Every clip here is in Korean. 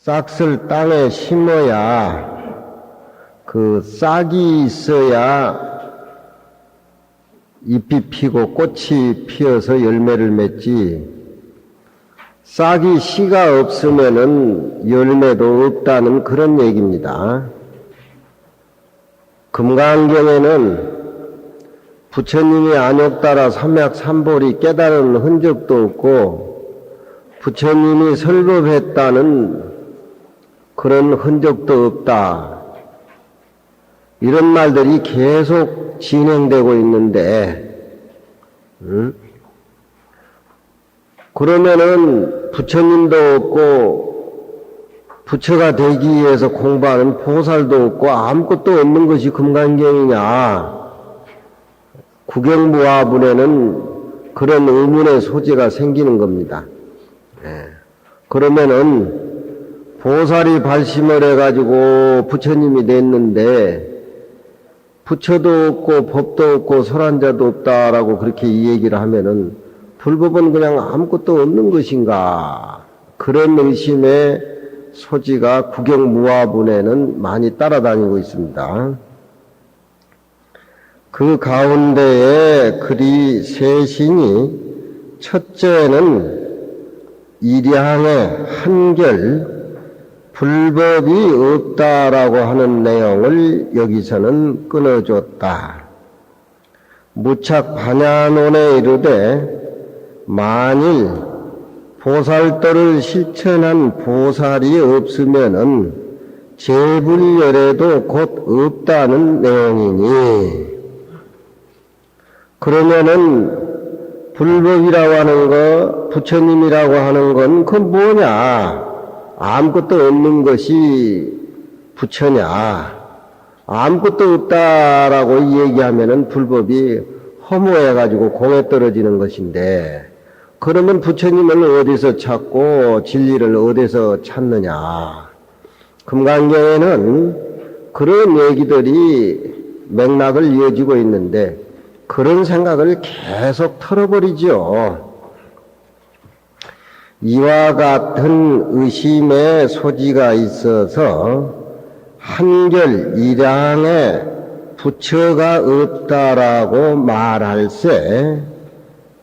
싹을 땅에 심어야 그 싹이 있어야 잎이 피고 꽃이 피어서 열매를 맺지, 싹이 씨가 없으면은 열매도 없다는 그런 얘기입니다. 금강경에는 부처님이 안욕따라 삼약삼보리 깨달은 흔적도 없고 부처님이 설법했다는 그런 흔적도 없다, 이런 말들이 계속 진행되고 있는데, 그러면은 부처님도 없고 부처가 되기 위해서 공부하는 보살도 없고 아무것도 없는 것이 금강경이냐? 구경무화분에는 그런 의문의 소지가 생기는 겁니다. 그러면은 보살이 발심을 해가지고 부처님이 됐는데 부처도 없고 법도 없고 설한자도 없다라고 그렇게 이 얘기를 하면은 불법은 그냥 아무것도 없는 것인가? 그런 의심의 소지가 구경무화분에는 많이 따라다니고 있습니다. 그 가운데에 그리 셋이니, 첫째는 일양의 한결 불법이 없다라고 하는 내용을 여기서는 끊어줬다. 무착 반야론에 이르되 만일 보살도를 실천한 보살이 없으면은 재불열에도 곧 없다는 내용이니, 그러면은 불법이라고 하는 거, 부처님이라고 하는 건 그건 뭐냐? 아무것도 없는 것이 부처냐? 아무것도 없다라고 얘기하면은 불법이 허무해가지고 공에 떨어지는 것인데, 그러면 부처님을 어디서 찾고 진리를 어디서 찾느냐? 금강경에는 그런 얘기들이 맥락을 이어지고 있는데 그런 생각을 계속 털어버리죠. 이와 같은 의심의 소지가 있어서 한결 일양에 부처가 없다라고 말할세,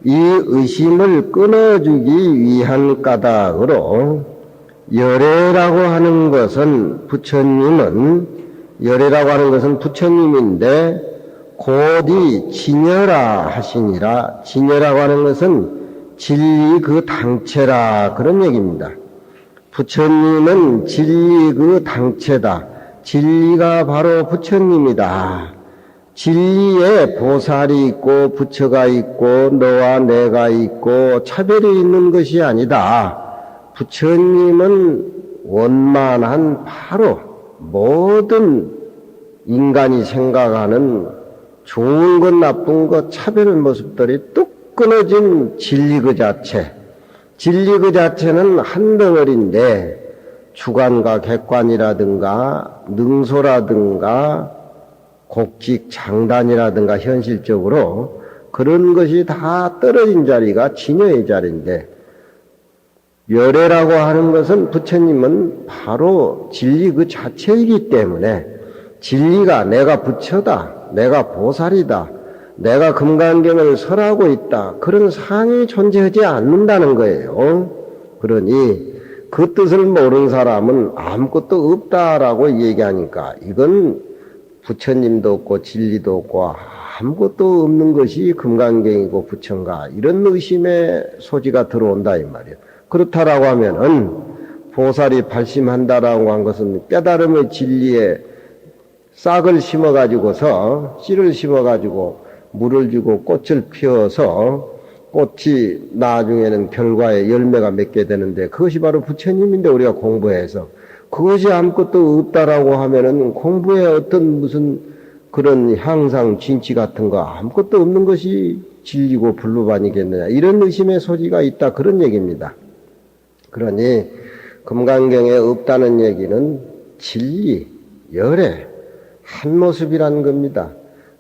이 의심을 끊어주기 위한 까닭으로 열애라고 하는 것은 열애라고 하는 것은 부처님인데 곧이 진여라 하시니라. 진여라고 하는 것은 진리 그 당체라, 그런 얘기입니다. 부처님은 진리 그 당체다. 진리가 바로 부처님이다. 진리에 보살이 있고 부처가 있고 너와 내가 있고 차별이 있는 것이 아니다. 부처님은 원만한 바로 모든 인간이 생각하는 좋은 것 나쁜 것 차별의 모습들이 뚝 끊어진 진리 그 자체. 진리 그 자체는 한 덩어리인데 주관과 객관이라든가 능소라든가 곡직 장단이라든가 현실적으로 그런 것이 다 떨어진 자리가 진여의 자리인데, 열애라고 하는 것은 부처님은 바로 진리 그 자체이기 때문에 진리가 내가 부처다, 내가 보살이다, 내가 금강경을 설하고 있다, 그런 상이 존재하지 않는다는 거예요. 그러니 그 뜻을 모르는 사람은 아무것도 없다라고 얘기하니까 이건 부처님도 없고 진리도 없고 아무것도 없는 것이 금강경이고 부처인가, 이런 의심의 소지가 들어온다 이 말이에요. 그렇다라고 하면은 보살이 발심한다라고 한 것은 깨달음의 진리에 싹을 심어가지고서 씨를 심어가지고 물을 주고 꽃을 피워서 꽃이 나중에는 결과에 열매가 맺게 되는데 그것이 바로 부처님인데, 우리가 공부해서 그것이 아무것도 없다라고 하면은 공부에 어떤 무슨 그런 향상 진치 같은 거 아무것도 없는 것이 진리고 불법 아니겠느냐, 이런 의심의 소지가 있다, 그런 얘기입니다. 그러니 금강경에 없다는 얘기는 진리, 열애, 한 모습이라는 겁니다.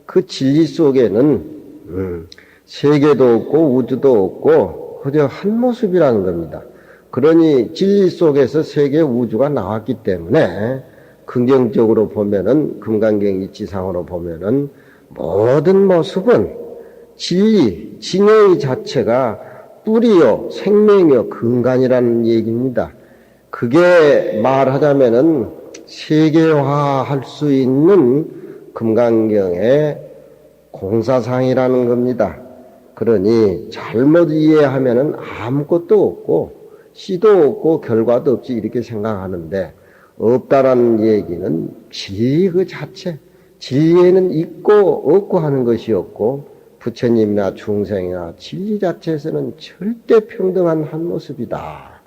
그 진리 속에는 세계도 없고 우주도 없고 그저 한 모습이라는 겁니다. 그러니 진리 속에서 세계 우주가 나왔기 때문에 긍정적으로 보면은 금강경 이치상으로 보면은 모든 모습은 진리, 진의 자체가 뿌리요, 생명이요, 근간이라는 얘기입니다. 그게 말하자면은 세계화할 수 있는 금강경의 공사상이라는 겁니다. 그러니 잘못 이해하면은 아무것도 없고 씨도 없고 결과도 없지 이렇게 생각하는데 없다라는 얘기는 진리 그 자체, 진리에는 있고 없고 하는 것이 없고 부처님이나 중생이나 진리 자체에서는 절대 평등한 한 모습이다.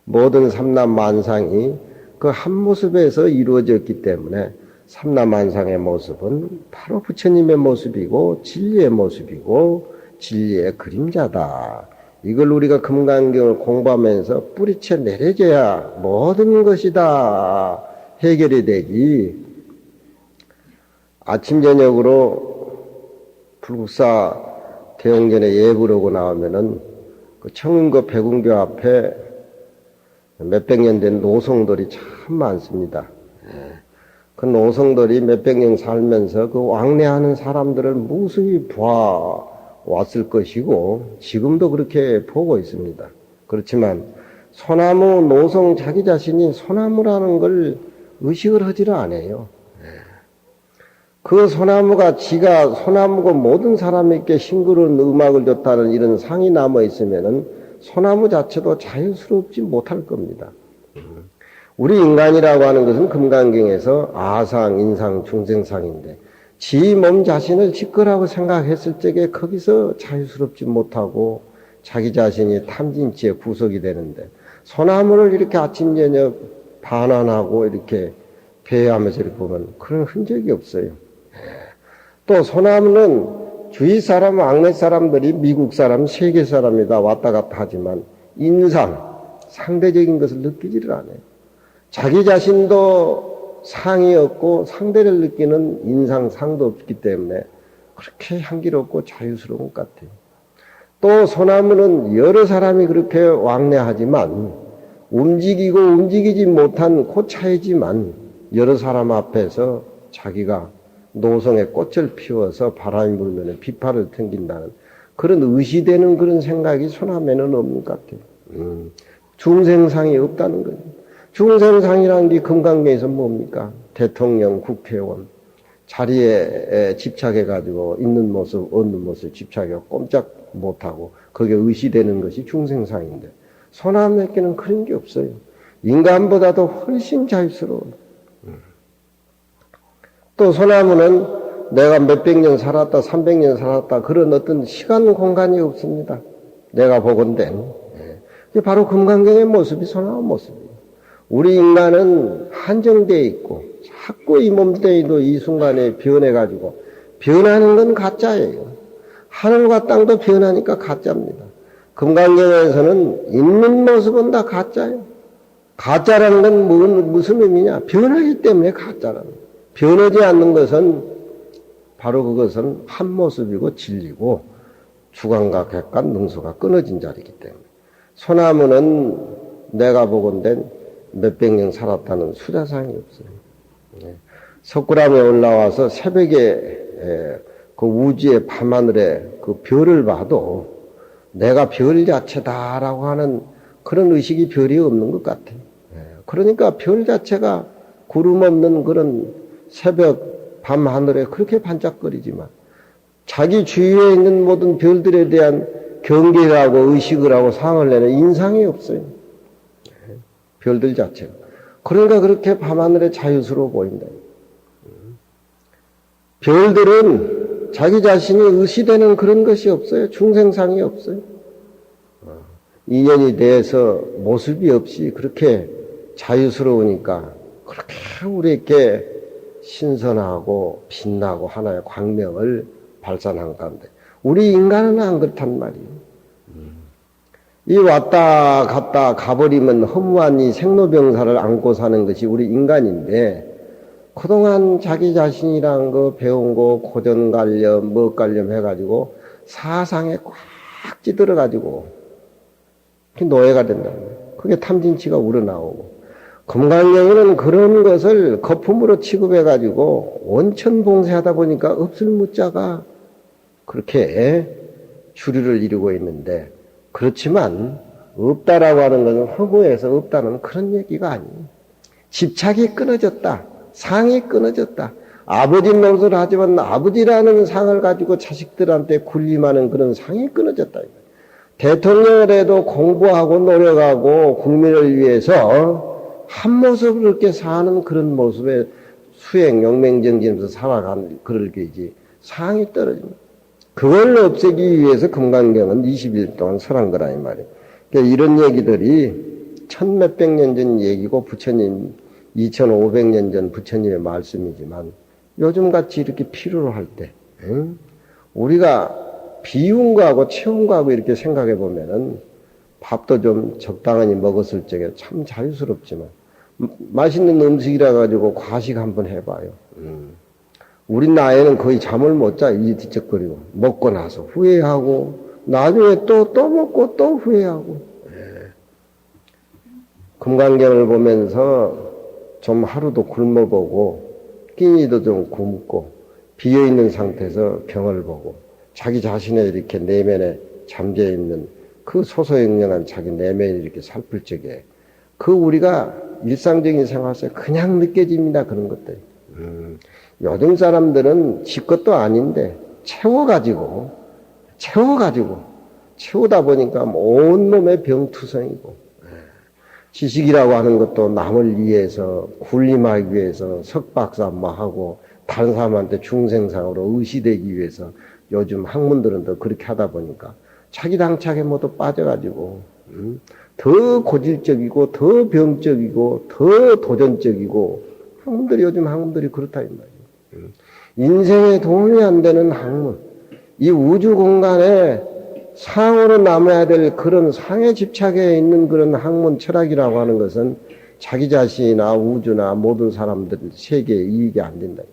모든 삼라만상이 그 한 모습에서 이루어졌기 때문에 삼라만상의 모습은 바로 부처님의 모습이고 진리의 모습이고 진리의 그림자다. 이걸 우리가 금강경을 공부하면서 뿌리채 내려져야 모든 것이 다 해결이 되지. 아침 저녁으로 불국사 대형전에 예불하고 나오면은 그 청운거 백운교 앞에 몇백 년 된 노성들이 참 많습니다. 그 노성들이 몇백 년 살면서 그 왕래하는 사람들을 무수히 보아왔을 것이고 지금도 그렇게 보고 있습니다. 그렇지만 소나무 노성 자기 자신이 소나무라는 걸 의식을 하지를 않아요. 그 소나무가 지가 소나무고 모든 사람에게 싱그러운 음악을 줬다는 이런 상이 남아 있으면은 소나무 자체도 자유스럽지 못할 겁니다. 우리 인간이라고 하는 것은 금강경에서 아상, 인상, 중생상인데 지 몸 자신을 지거라고 생각했을 적에 거기서 자유스럽지 못하고 자기 자신이 탐진치에 구속이 되는데 소나무를 이렇게 아침 저녁 반환하고 이렇게 배회하면서 이렇게 보면 그런 흔적이 없어요. 또 소나무는 주위 사람, 왕래 사람들이 미국 사람, 세계 사람이 다 왔다 갔다 하지만 인상, 상대적인 것을 느끼지를 않아요. 자기 자신도 상이 없고 상대를 느끼는 인상, 상도 없기 때문에 그렇게 향기롭고 자유스러운 것 같아요. 또 소나무는 여러 사람이 그렇게 왕래하지만 움직이고 움직이지 못한 그 차이지만 여러 사람 앞에서 자기가 노성의 꽃을 피워서 바람이 불면 비파를 튕긴다는 그런 의시되는 그런 생각이 소나무에는 없는 것 같아요. 중생상이 없다는 거죠. 중생상이라는 게 금강경에서 뭡니까? 대통령, 국회의원 자리에 집착해가지고 있는 모습, 없는 모습 집착해 꼼짝 못하고 거기에 의시되는 것이 중생상인데 소나무에게는 그런 게 없어요. 인간보다도 훨씬 자유스러워요. 또 소나무는 내가 몇백 년 살았다, 300년 살았다 그런 어떤 시간 공간이 없습니다. 내가 보건대 바로 금강경의 모습이 소나무 모습이에요. 우리 인간은 한정되어 있고 자꾸 이 몸뚱이도 이 순간에 변해가지고 변하는 건 가짜예요. 하늘과 땅도 변하니까 가짜입니다. 금강경에서는 있는 모습은 다 가짜예요. 가짜라는 건 무슨 의미냐? 변하기 때문에 가짜라는 거예요. 변하지 않는 것은 바로 그것은 한 모습이고 진리고 주관과 객관, 능소가 끊어진 자리이기 때문에 소나무는 내가 보건대 몇백 년 살았다는 수자상이 없어요. 석굴암에 올라와서 새벽에 그 우주의 밤하늘에 그 별을 봐도 내가 별 자체다라고 하는 그런 의식이 별이 없는 것 같아요. 그러니까 별 자체가 구름 없는 그런 새벽 밤 하늘에 그렇게 반짝거리지만 자기 주위에 있는 모든 별들에 대한 경계를 하고 의식을 하고 상을 내는 인상이 없어요. 별들 자체가. 그러니까 그렇게 밤하늘에 자유스러워 보인다. 별들은 자기 자신이 의시되는 그런 것이 없어요. 중생상이 없어요. 인연이 돼서 모습이 없이 그렇게 자유스러우니까 그렇게 우리에게 신선하고 빛나고 하나의 광명을 발산한 가운데 우리 인간은 안 그렇단 말이에요. 이 왔다 갔다 가버리면 허무한 이 생로병사를 안고 사는 것이 우리 인간인데 그동안 자기 자신이란 거 배운 거 고전관념 뭐관념 해가지고 사상에 꽉 찌들어가지고 노예가 된다는 거예요. 그게 탐진치가 우러나오고, 금강경에는 그런 것을 거품으로 취급해가지고 원천봉쇄하다 보니까 없을 무자가 그렇게 주류를 이루고 있는데, 그렇지만 없다라고 하는 것은 허구에서 없다는 그런 얘기가 아니에요. 집착이 끊어졌다. 상이 끊어졌다. 아버지 노릇을 하지만 아버지라는 상을 가지고 자식들한테 군림하는 그런 상이 끊어졌다. 대통령을 해도 공부하고 노력하고 국민을 위해서 한 모습을 이렇게 사는 그런 모습에 수행, 용맹정진에서 살아가는 그럴 게이지. 상이 떨어집니다. 그걸 없애기 위해서 금강경은 20일 동안 설한 거라 이 말이에요. 그러니까 이런 얘기들이 천몇백 년 전 얘기고 부처님 2500년 전 부처님의 말씀이지만 요즘같이 이렇게 필요로 할 때 우리가 비운 거하고 채운 거하고 이렇게 생각해 보면은 밥도 좀 적당히 먹었을 적에 참 자유스럽지만 맛있는 음식이라 가지고 과식 한번 해봐요. 우리 나이에는 거의 잠을 못 자. 이 뒤척거리고 먹고 나서 후회하고 나중에 또 먹고 또 후회하고. 금강경을 보면서 좀 하루도 굶어보고 끼니도 좀 굶고 비어있는 상태에서 병을 보고 자기 자신의 이렇게 내면에 잠재있는 그 소소영령한 자기 내면이 이렇게 살필 적에 그 우리가 일상적인 생활에서 그냥 느껴집니다. 그런 것들이. 요즘 사람들은 지 것도 아닌데 채우다 보니까 온몸에 병투성이고 지식이라고 하는 것도 남을 위해서 군림하기 위해서 석박사 뭐 하고 다른 사람한테 중생상으로 의시되기 위해서 요즘 학문들은 더 그렇게 하다 보니까 자기 당착에 모두 빠져가지고 더 고질적이고 더 병적이고 더 도전적이고 요즘 학문들이 그렇다 이 말이에요. 인생에 도움이 안 되는 학문, 이 우주 공간에 상으로 남아야 될 그런 상에 집착해 있는 그런 학문 철학이라고 하는 것은 자기 자신이나 우주나 모든 사람들 세계에 이익이 안 된다.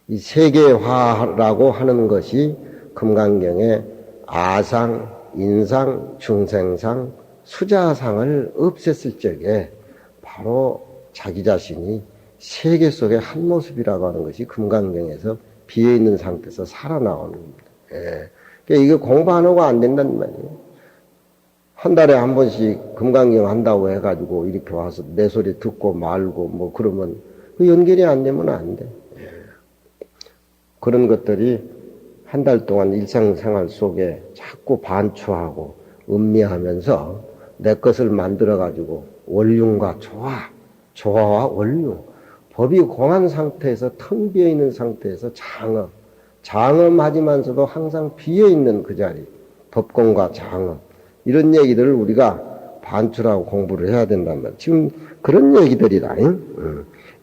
이 세계화라고 하는 것이 금강경에 아상, 인상, 중생상, 수자상을 없앴을 적에 바로 자기 자신이 세계 속의 한 모습이라고 하는 것이 금강경에서 비어있는 상태에서 살아나오는 겁니다. 그러니까 이거 공부 안 하고 안 된다는 말이에요. 한 달에 한 번씩 금강경 한다고 해가지고 이렇게 와서 내 소리 듣고 말고 뭐 그러면 그 연결이 안 되면 안 돼. 그런 것들이 한 달 동안 일상생활 속에 자꾸 반추하고 음미하면서 내 것을 만들어가지고 원륜과 조화와 원륜, 법이 공한 상태에서 텅 비어있는 상태에서 장엄하지만서도 항상 비어있는 그 자리, 법공과 장엄, 이런 얘기들을 우리가 반출하고 공부를 해야 된단 말이에요. 지금 그런 얘기들이다.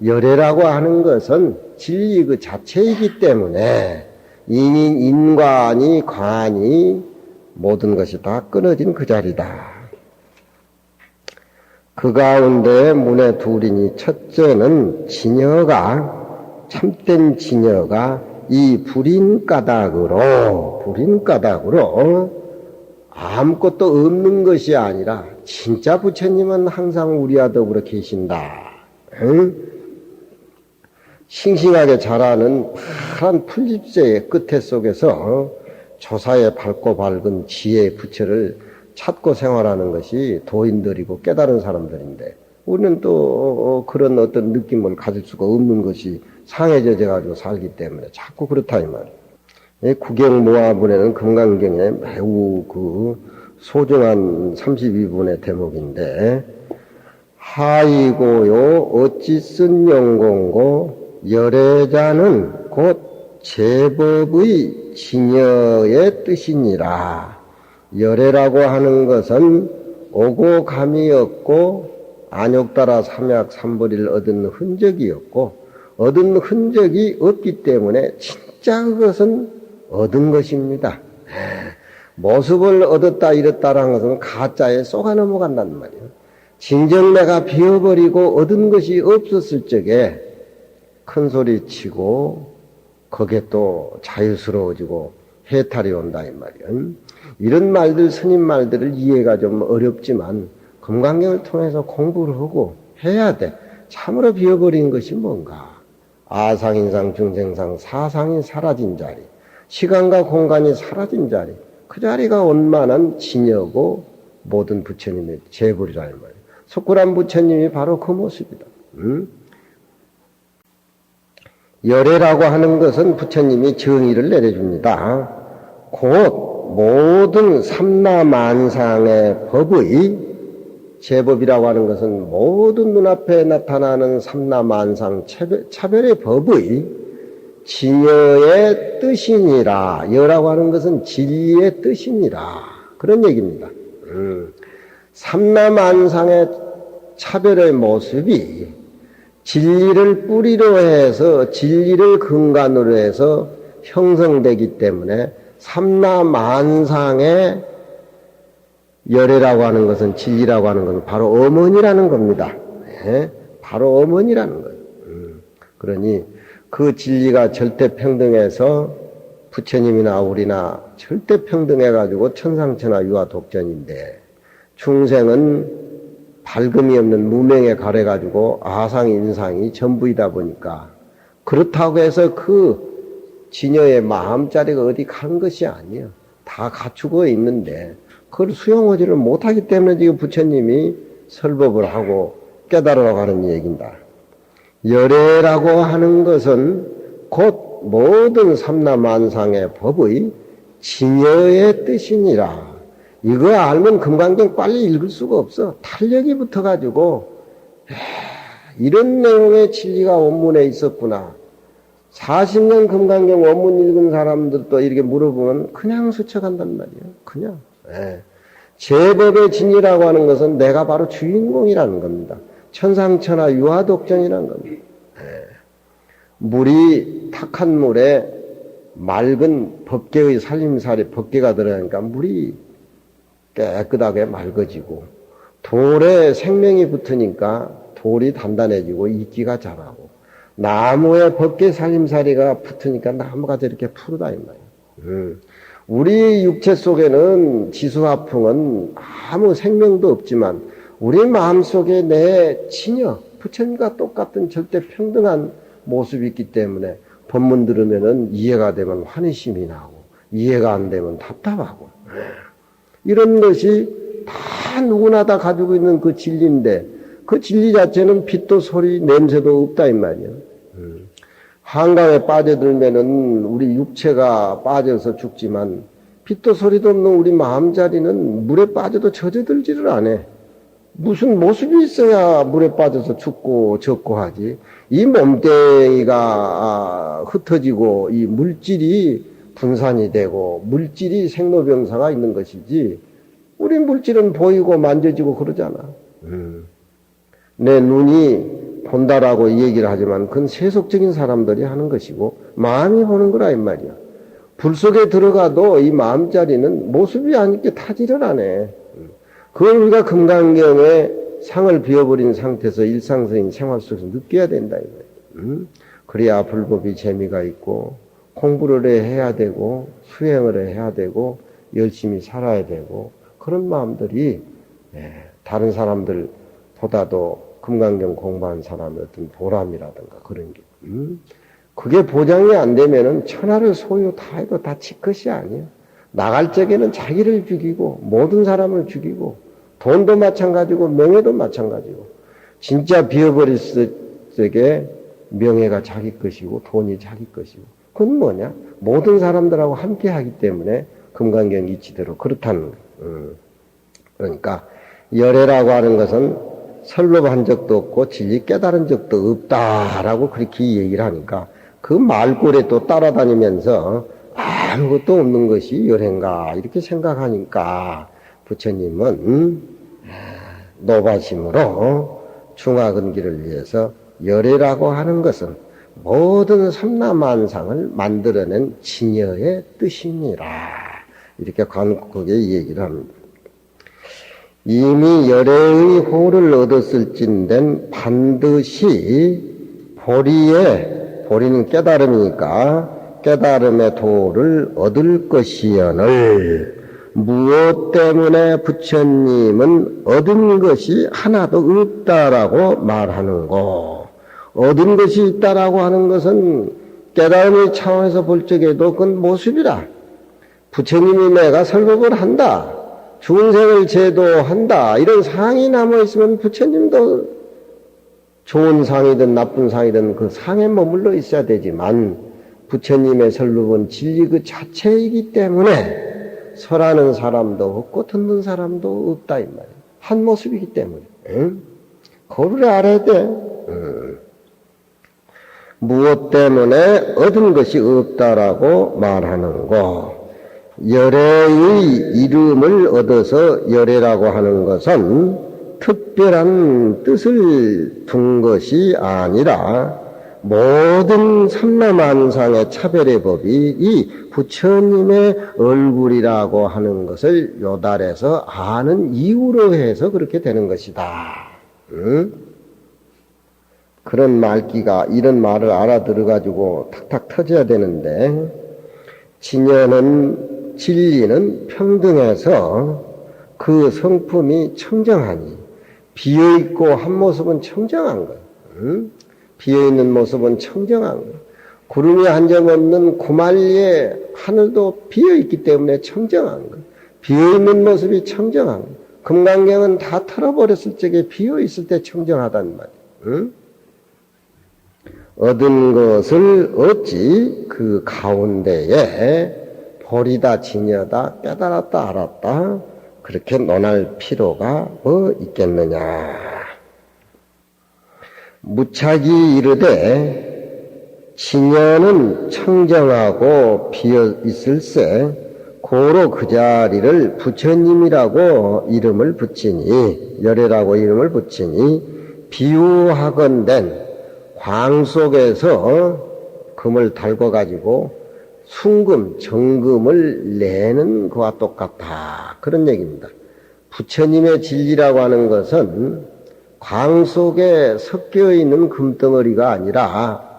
열애라고 하는 것은 진리 그 자체이기 때문에 인관이 관이 모든 것이 다 끊어진 그 자리다. 그 가운데 문에 둘이니 첫째는 참된 진여가 이 불인가닥으로 아무것도 없는 것이 아니라 진짜 부처님은 항상 우리와 더불어 계신다. 싱싱하게 자라는 파란 풀잎새의 끝에 속에서 조사에 밝고 밝은 지혜의 부처를 찾고 생활하는 것이 도인들이고 깨달은 사람들인데 우리는 또 그런 어떤 느낌을 가질 수가 없는 것이 상에 젖어가지고 살기 때문에 자꾸 그렇다 이 말이에요. 구경모화문에는 금강경에 매우 그 소중한 32분의 대목인데 하이고요 어찌 쓴 영공고 열애자는 곧 제법의 진여의 뜻이니라. 열애라고 하는 것은 오고 감이 없고 안욕따라 삼약 삼보리를 얻은 흔적이 없고 얻은 흔적이 없기 때문에 진짜 그것은 얻은 것입니다. 모습을 얻었다 이랬다라는 것은 가짜에 쏘가 넘어간단 말이에요. 진정 내가 비워버리고 얻은 것이 없었을 적에 큰 소리 치고 거기에 또 자유스러워지고 해탈이 온다 이 말이야. 이런 말들, 스님 말들을 이해가 좀 어렵지만 금강경을 통해서 공부를 하고 해야 돼. 참으로 비어버린 것이 뭔가? 아상인상, 중생상, 사상이 사라진 자리, 시간과 공간이 사라진 자리, 그 자리가 원만한 진여고 모든 부처님의 제불이라 이 말이야. 석굴암 부처님이 바로 그 모습이다. 열애라고 하는 것은 부처님이 정의를 내려줍니다. 곧 모든 삼라만상의 법의, 제법이라고 하는 것은 모든 눈앞에 나타나는 삼라만상 차별의 법의 진여의 뜻이니라. 여라고 하는 것은 진리의 뜻이니라. 그런 얘기입니다. 삼라만상의 차별의 모습이 진리를 뿌리로 해서, 진리를 근간으로 해서 형성되기 때문에 삼라만상의 열애라고 하는 것은, 진리라고 하는 것은 바로 어머니라는 겁니다. 예? 바로 어머니라는 거예요. 그러니 그 진리가 절대평등해서 부처님이나 우리나 절대평등해가지고 천상천하 유아독전인데, 중생은 밝음이 없는 무명에 가려가지고 아상인상이 전부이다 보니까, 그렇다고 해서 그 진여의 마음자리가 어디 가는 것이 아니에요. 다 갖추고 있는데 그걸 수용하지를 못하기 때문에 지금 부처님이 설법을 하고 깨달으러 가는 얘기입니다. 열애라고 하는 것은 곧 모든 삼라만상의 법의 진여의 뜻이니라. 이거 알면 금강경 빨리 읽을 수가 없어. 탄력이 붙어가지고 이런 내용의 진리가 원문에 있었구나. 40년 금강경 원문 읽은 사람들도 이렇게 물어보면 그냥 스쳐간단 말이에요. 그냥. 예. 제법의 진리라고 하는 것은 내가 바로 주인공이라는 겁니다. 천상천하 유화독전이라는 겁니다. 예. 물이 탁한 물에 맑은 법계의 살림살이 법계가 들어가니까 물이 깨끗하게 맑아지고, 돌에 생명이 붙으니까 돌이 단단해지고 이끼가 자라고, 나무에 법계 살림살이가 붙으니까 나무가 저렇게 푸르다 이 말이에요. 우리 육체 속에는 지수화풍은 아무 생명도 없지만 우리 마음속에 내 친여 부처님과 똑같은 절대 평등한 모습이 있기 때문에 법문 들으면은 이해가 되면 환희심이 나고, 이해가 안 되면 답답하고, 이런 것이 다 누구나 다 가지고 있는 그 진리인데, 그 진리 자체는 빛도 소리 냄새도 없다 이 말이에요. 한강에 빠져들면은 우리 육체가 빠져서 죽지만 빛도 소리도 없는 우리 마음자리는 물에 빠져도 젖어들지를 않아. 무슨 모습이 있어야 물에 빠져서 죽고 젖고 하지. 이 몸뚱이가 흩어지고 이 물질이 분산이 되고 물질이 생로병사가 있는 것이지, 우리 물질은 보이고 만져지고 그러잖아. 내 눈이 본다라고 얘기를 하지만 그건 세속적인 사람들이 하는 것이고 마음이 보는 거라 이 말이야. 불 속에 들어가도 이 마음자리는 모습이 아니게 타지를 안 해. 그걸 우리가 금강경에 상을 비워버린 상태에서 일상적인 생활 속에서 느껴야 된다 이 말이야. 그래야 불법이 재미가 있고 공부를 해야 되고 수행을 해야 되고 열심히 살아야 되고, 그런 마음들이 다른 사람들보다도 금강경 공부한 사람의 어떤 보람이라든가 그런 게, 그게 보장이 안 되면은 천하를 소유 다 해도 다 지것이 아니야. 나갈 적에는 자기를 죽이고 모든 사람을 죽이고, 돈도 마찬가지고 명예도 마찬가지고, 진짜 비어버릴 적에 명예가 자기 것이고 돈이 자기 것이고, 그건 뭐냐? 모든 사람들하고 함께 하기 때문에 금강경 이치대로 그렇다는 거예요. 그러니까 열애라고 하는 것은 설법한 적도 없고 진리 깨달은 적도 없다라고 그렇게 얘기를 하니까 그 말골에 또 따라다니면서 아무것도 없는 것이 열애인가 이렇게 생각하니까 부처님은 노바심으로 중화근기를 위해서 열애라고 하는 것은 모든 삼라만상을 만들어낸 진여의 뜻이니라 이렇게 간곡하게 얘기를 합니다. 이미 열애의 호를 얻었을진된 반드시 보리는 깨달음이니까 깨달음의 도를 얻을 것이여늘 무엇 때문에 부처님은 얻은 것이 하나도 없다라고 말하는고. 얻은 것이 있다라고 하는 것은 깨달음의 차원에서 볼 적에도 그건 모습이라. 부처님이 내가 설법을 한다, 중생을 제도한다, 이런 상이 남아있으면 부처님도 좋은 상이든 나쁜 상이든 그 상에 머물러 있어야 되지만 부처님의 설법은 진리 그 자체이기 때문에 설하는 사람도 없고 듣는 사람도 없다 이 말이에요. 한 모습이기 때문에. 응? 그거를 알아야 돼. 무엇 때문에 얻은 것이 없다라고 말하는 거. 열애의 이름을 얻어서 열애라고 하는 것은 특별한 뜻을 둔 것이 아니라 모든 삼라만상의 차별의 법이 이 부처님의 얼굴이라고 하는 것을 요달해서 아는 이유로 해서 그렇게 되는 것이다. 응? 그런 말귀가 이런 말을 알아들어가지고 탁탁 터져야 되는데, 진리는 평등해서 그 성품이 청정하니, 비어있고 한 모습은 청정한 거예요. 응? 비어있는 모습은 청정한 거예요. 구름이 한 점 없는 고말리에 하늘도 비어있기 때문에 청정한 거예요. 비어있는 모습이 청정한 거예요. 금강경은 다 털어버렸을 적에 비어있을 때 청정하단 말이에요. 응? 얻은 것을 얻지 그 가운데에 보리다 지녀다 깨달았다 알았다 그렇게 논할 필요가 뭐 있겠느냐. 무착이 이르되 지녀는 청정하고 비어 있을세 고로 그 자리를 부처님이라고 이름을 붙이니 열애라고 이름을 붙이니 비유하건된 광 속에서 금을 달궈 가지고 순금, 정금을 내는 것과 똑같다. 그런 얘기입니다. 부처님의 진리라고 하는 것은 광 속에 섞여 있는 금덩어리가 아니라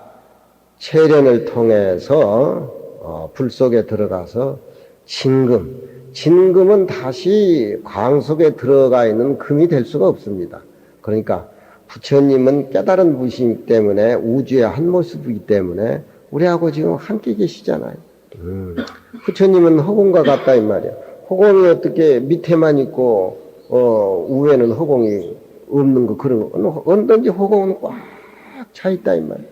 체련을 통해서 불 속에 들어가서 진금은 다시 광 속에 들어가 있는 금이 될 수가 없습니다. 그러니까 부처님은 깨달은 분이기 때문에 우주의 한 모습이기 때문에 우리하고 지금 함께 계시잖아요. 부처님은 허공과 같다 이 말이야. 허공이 어떻게 밑에만 있고 위에는 허공이 없는 거 그런 거 언든지 허공은 꽉 차 있다 이 말이야.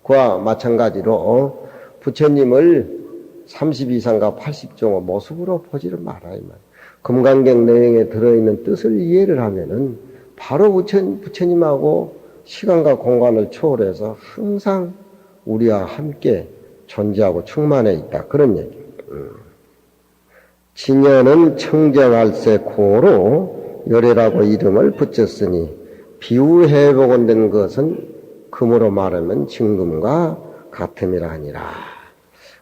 그와 마찬가지로 부처님을 32상과 80종의 모습으로 보지를 마라 이 말이야. 금강경 내용에 들어있는 뜻을 이해를 하면은 바로 부처님하고 시간과 공간을 초월해서 항상 우리와 함께 존재하고 충만해 있다. 그런 얘기. 진여는 청정할세 고로 열애라고 이름을 붙였으니 비유해보건 된 것은 금으로 말하면 진금과 같음이라 하니라.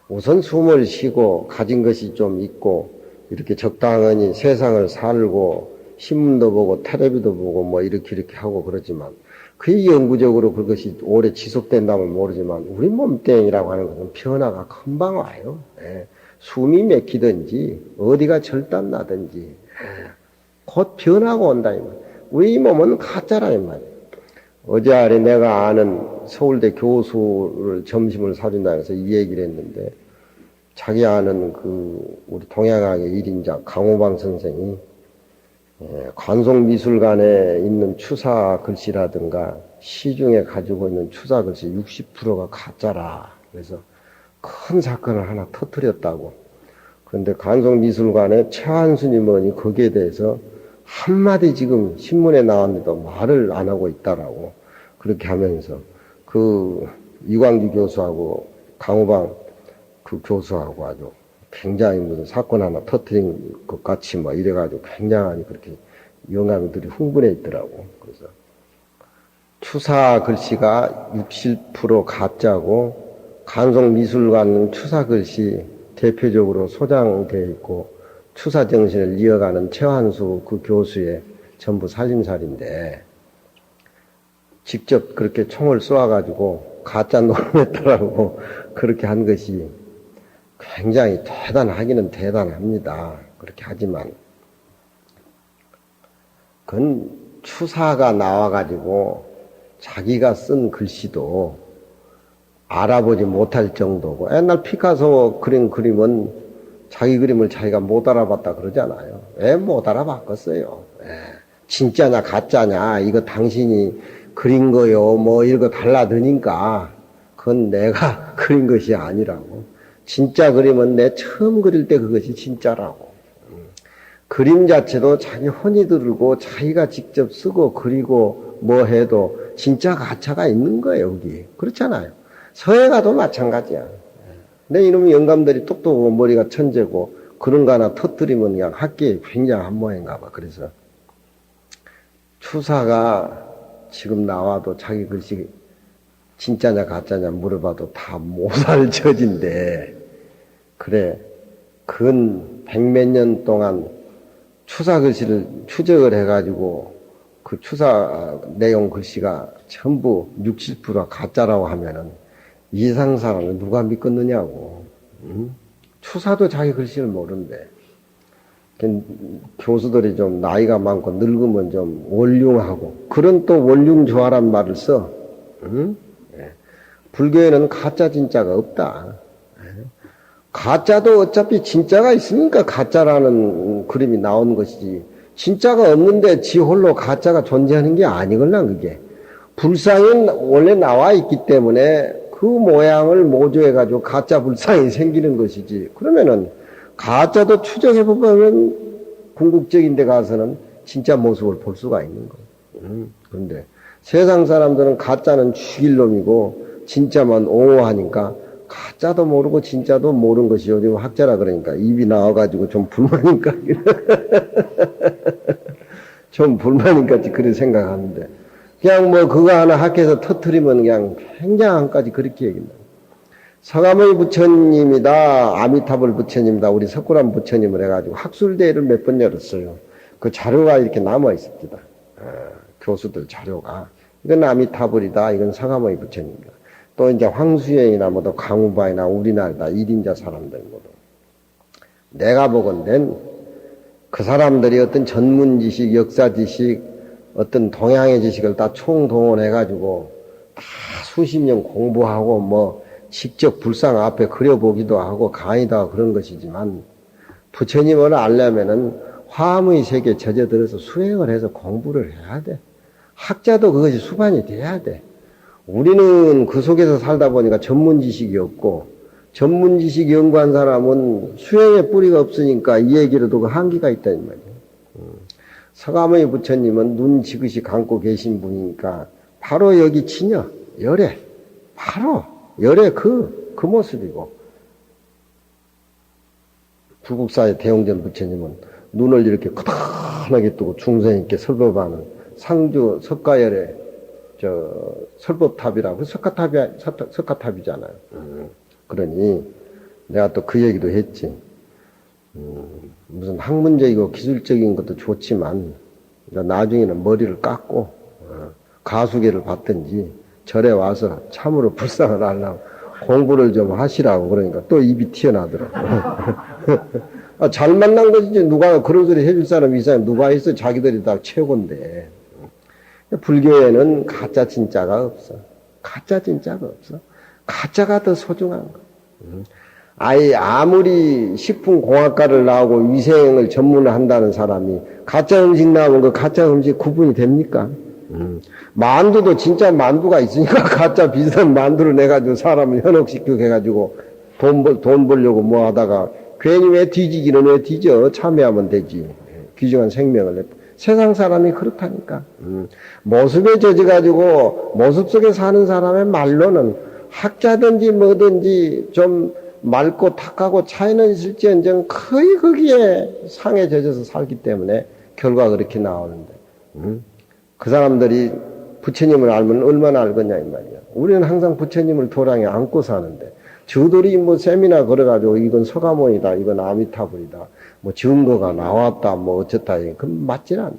우선 숨을 쉬고 가진 것이 좀 있고 이렇게 적당히 세상을 살고 신문도 보고 텔레비도 보고 뭐 이렇게 하고 그러지만 그게 영구적으로 그것이 오래 지속된다면 모르지만 우리 몸뚱이라고 하는 것은 변화가 금방 와요. 예. 숨이 막히든지 어디가 절단나든지 곧 변화가 온다 이 말. 우리 몸은 가짜라 이 말이에요. 어제 아래 내가 아는 서울대 교수를 점심을 사준다 해서 이 얘기를 했는데 자기 아는 그 우리 동양학의 1인자 강호방 선생이 관송미술관에 있는 추사 글씨라든가 시중에 가지고 있는 추사 글씨 60%가 가짜라. 그래서 큰 사건을 하나 터뜨렸다고. 그런데 관송미술관에 최한순임원이 거기에 대해서 한마디 지금 신문에 나왔는데도 말을 안 하고 있다라고 그렇게 하면서 그 이광주 교수하고 강호방 그 교수하고 아주 굉장히 무슨 사건 하나 터뜨린 것 같이 뭐 이래가지고 굉장히 그렇게 영감들이 흥분해 있더라고. 그래서 추사 글씨가 60% 가짜고 관송미술관 추사 글씨 대표적으로 소장되어 있고 추사 정신을 이어가는 최환수 그 교수의 전부 살림살인데 직접 그렇게 총을 쏘아가지고 가짜 녹음했더라고 그렇게 한 것이 굉장히 대단하기는 대단합니다. 그렇게 하지만 그건 추사가 나와가지고 자기가 쓴 글씨도 알아보지 못할 정도고, 옛날 피카소 그린 그림은 자기 그림을 자기가 못 알아봤다 그러잖아요. 왜 못 알아봤겠어요? 진짜냐 가짜냐 이거 당신이 그린 거요 뭐 이거 달라드니까 그건 내가 그린 것이 아니라고. 진짜 그림은 내 처음 그릴 때 그것이 진짜라고. 그림 자체도 자기 혼이 들고 자기가 직접 쓰고 그리고 뭐 해도 진짜 가짜가 있는 거예요, 여기. 그렇잖아요. 서예 가도 마찬가지야. 내 이놈의 영감들이 똑똑하고 머리가 천재고 그런 거 하나 터뜨리면 그냥 학계에 굉장한 모양인가 봐. 그래서 추사가 지금 나와도 자기 글씨 진짜냐 가짜냐 물어봐도 다 못할 처진데, 그래 근 백몇 년 동안 추사 글씨를 추적을 해가지고 그 추사 내용 글씨가 전부 60, 70%가 가짜라고 하면은 이상 사람을 누가 믿겠느냐고. 추사도 자기 글씨를 모른대. 교수들이 좀 나이가 많고 늙으면 좀 원륭하고, 그런 또 원륭조화란 말을 써. 불교에는 가짜 진짜가 없다. 가짜도 어차피 진짜가 있으니까 가짜라는 그림이 나오는 것이지, 진짜가 없는데 지 홀로 가짜가 존재하는 게 아니걸라. 그게 불상이 원래 나와 있기 때문에 그 모양을 모조해가지고 가짜 불상이 생기는 것이지, 그러면은 가짜도 추적해보면 궁극적인 데 가서는 진짜 모습을 볼 수가 있는 거예요. 그런데 세상 사람들은 가짜는 죽일 놈이고 진짜만 옹호하니까 가짜도 모르고 진짜도 모르는 것이 요즘 학자라 그러니까 입이 나와가지고 좀 불만인가 좀 불만인가지 그렇게 생각하는데, 그냥 뭐 그거 하나 학교에서 터뜨리면 그냥 굉장한까지 그렇게 얘기합니다. 서가모니 부처님이다, 아미타불 부처님이다, 우리 석굴암 부처님을 해가지고 학술대회를 몇 번 열었어요. 그 자료가 이렇게 남아 있습니다. 교수들 자료가. 이건 아미타불이다, 이건 서가모니 부처님이다. 또 이제 황수영이나 뭐또 강우바이나 우리나라다, 1인자 사람들 모두. 내가 보건된 그 사람들이 어떤 전문 지식, 역사 지식, 어떤 동양의 지식을 다 총동원해가지고 다 수십 년 공부하고 뭐 직접 불상 앞에 그려보기도 하고 강의도 하고 그런 것이지만, 부처님을 알려면은 화음의 세계에 젖어들어서 수행을 해서 공부를 해야 돼. 학자도 그것이 수반이 돼야 돼. 우리는 그 속에서 살다 보니까 전문 지식이 없고, 전문 지식 연구한 사람은 수행의 뿌리가 없으니까 이 얘기로도 그 한계가 있다는 말이에요. 서가모니 부처님은 눈 지그시 감고 계신 분이니까 바로 여기 진여, 열애, 바로 열애 그 모습이고, 불국사의 대웅전 부처님은 눈을 이렇게 커다랗게 뜨고 중생님께 설법하는 상주 석가열의 설법탑이라고, 석가탑이잖아요. 그러니 내가 또 그 얘기도 했지. 무슨 학문적이고 기술적인 것도 좋지만 나중에는 머리를 깎고 가수계를 받든지 절에 와서 참으로 불상을 하려고 공부를 좀 하시라고. 그러니까 또 입이 튀어나더라고. 잘 만난 것이지, 누가 그런 소리 해줄 사람 이 사람 누가 있어. 자기들이 다 최고인데. 불교에는 가짜 진짜가 없어. 가짜 진짜가 없어. 가짜가 더 소중한 거. 아무리 식품공학과를 나오고 위생을 전문한다는 사람이 가짜 음식 나오면 그 가짜 음식 구분이 됩니까? 만두도 진짜 만두가 있으니까 가짜 비싼 만두를 내가지고 사람을 현혹시키고 해가지고 돈 벌려고 뭐 하다가 괜히 왜 뒤지기는 왜 뒤져? 참여하면 되지. 귀중한 생명을 내. 세상 사람이 그렇다니까. 모습에 젖어가지고 모습 속에 사는 사람의 말로는 학자든지 뭐든지 좀 맑고 탁하고 차이는 있을지언정 거의 거기에 상에 젖어서 살기 때문에 결과가 그렇게 나오는데, 그 사람들이 부처님을 알면 얼마나 알겠냐 이 말이야. 우리는 항상 부처님을 도량에 안고 사는데, 저들이 뭐 세미나 걸어가지고 이건 서가모니다, 이건 아미타불이다, 뭐 증거가 나왔다, 뭐 어쩌다, 그건 맞질 않아.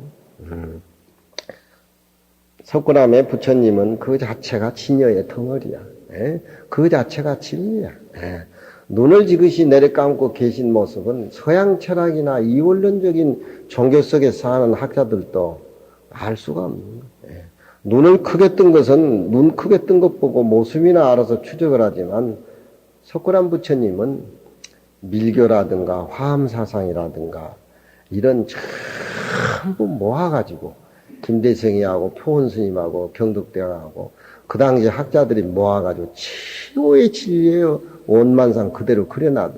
석굴암의 부처님은 그 자체가 진여의 덩어리야. 그 자체가 진리야. 눈을 지그시 내려감고 계신 모습은 서양 철학이나 이원론적인 종교 속에 사는 학자들도 알 수가 없는 거예요. 눈을 크게 뜬 것은 눈 크게 뜬 것 보고 모습이나 알아서 추적을 하지만 석굴암 부처님은 밀교라든가 화엄사상이라든가 이런 전부 모아가지고 김대성이하고 표원스님하고 경덕대왕하고 그 당시 학자들이 모아가지고 최고의 진리의 원만상 그대로 그려놔도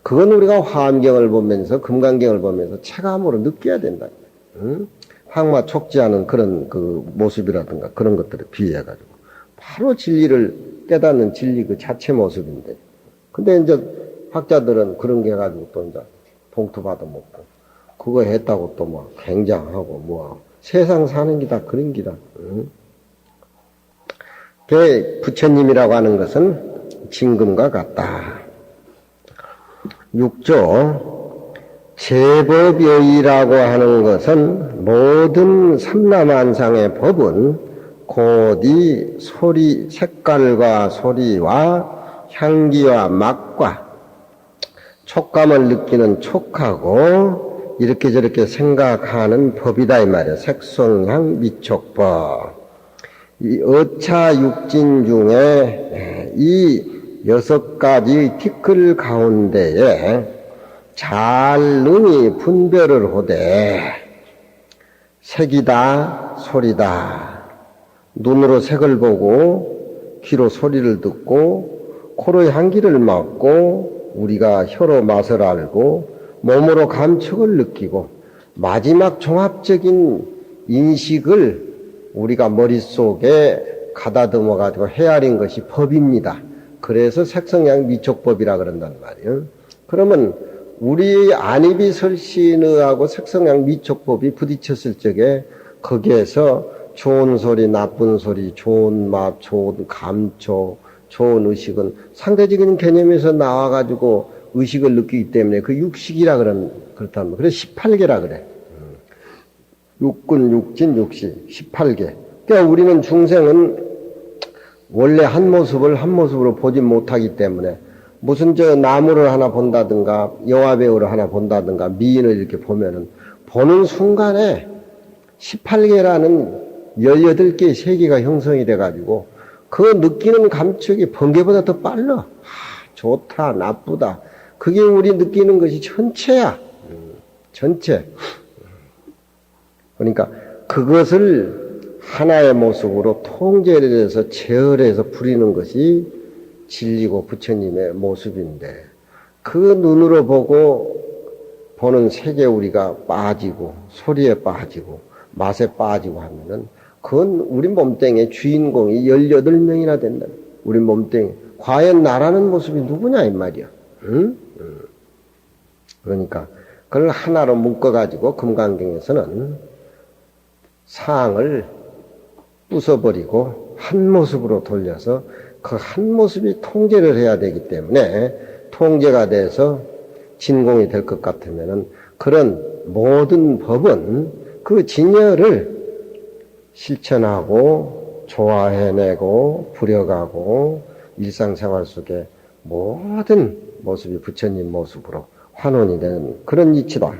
그건 우리가 화엄경을 보면서 금강경을 보면서 체감으로 느껴야 된다. 응? 황마 촉지하는 그런 그 모습이라든가 그런 것들에 비해가지고 바로 진리를 깨닫는 진리 그 자체 모습인데 근데 이제 학자들은 그런 게 가지고 또 이제 봉투 받아먹고 그거 했다고 또 뭐 굉장하고 뭐 세상 사는 게 다 그런 기다. 응? 부처님이라고 하는 것은 진금과 같다. 6조 제법여의라고 하는 것은 모든 삼라만상의 법은 곧 이 소리 색깔과 소리와 향기와 맛과 촉감을 느끼는 촉하고 이렇게 저렇게 생각하는 법이다 이 말이야. 색성향 미촉법. 이 어차육진 중에 이 6가지 티끌 가운데에 잘 능히 분별을 하되 색이다 소리다 눈으로 색을 보고 귀로 소리를 듣고 코로 향기를 맡고 우리가 혀로 맛을 알고 몸으로 감촉을 느끼고 마지막 종합적인 인식을 우리가 머릿속에 가다듬어 가지고 헤아린 것이 법입니다. 그래서 색성향 미촉법이라 그런단 말이에요. 그러면 우리 안입이 설신의하고 색성향 미촉법이 부딪혔을 적에 거기에서 좋은 소리, 나쁜 소리, 좋은 맛, 좋은 감촉, 좋은 의식은 상대적인 개념에서 나와가지고 의식을 느끼기 때문에 그 육식이라 그렇다는 거. 그래서 18개라 그래. 육군, 육진, 육식, 18개. 그러니까 우리는 중생은 원래 한 모습을 한 모습으로 보지 못하기 때문에 무슨 저 나무를 하나 본다든가 영화배우를 하나 본다든가 미인을 이렇게 보면은 보는 순간에 18개라는 18개의 세계가 형성이 돼가지고 그 느끼는 감촉이 번개보다 더 빨라. 좋다, 나쁘다. 그게 우리 느끼는 것이 전체야. 전체. 그러니까 그것을 하나의 모습으로 통제를 해서 제어해서 부리는 것이 진리고 부처님의 모습인데 그 눈으로 보고 보는 색에 우리가 빠지고 소리에 빠지고 맛에 빠지고 하면은 그건 우리 몸뚱이의 주인공이 18명이나 된다. 우리 몸뚱이. 과연 나라는 모습이 누구냐 이 말이야. 응? 그러니까 그걸 하나로 묶어가지고 금강경에서는 상을 부숴버리고 한 모습으로 돌려서 그 한 모습이 통제를 해야 되기 때문에 통제가 돼서 진공이 될 것 같으면은 그런 모든 법은 그 진여를 실천하고 좋아해내고 부려가고 일상생활 속에 모든 모습이 부처님 모습으로 환원이 되는 그런 이치다.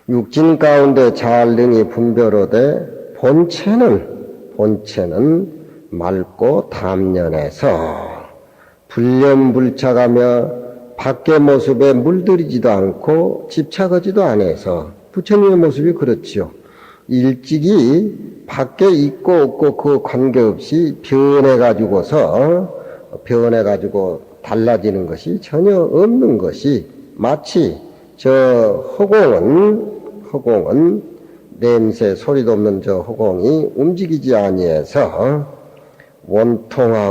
육진 가운데 잘 능히 분별하되 본체는 맑고 담연해서 불념불착하며 밖의 모습에 물들이지도 않고 집착하지도 않아서 부처님의 모습이 그렇지요. 일찍이 밖에 있고 없고 그 관계없이 변해가지고 달라지는 것이 전혀 없는 것이 마치 저 허공은 냄새 소리도 없는 저 허공이 움직이지 아니해서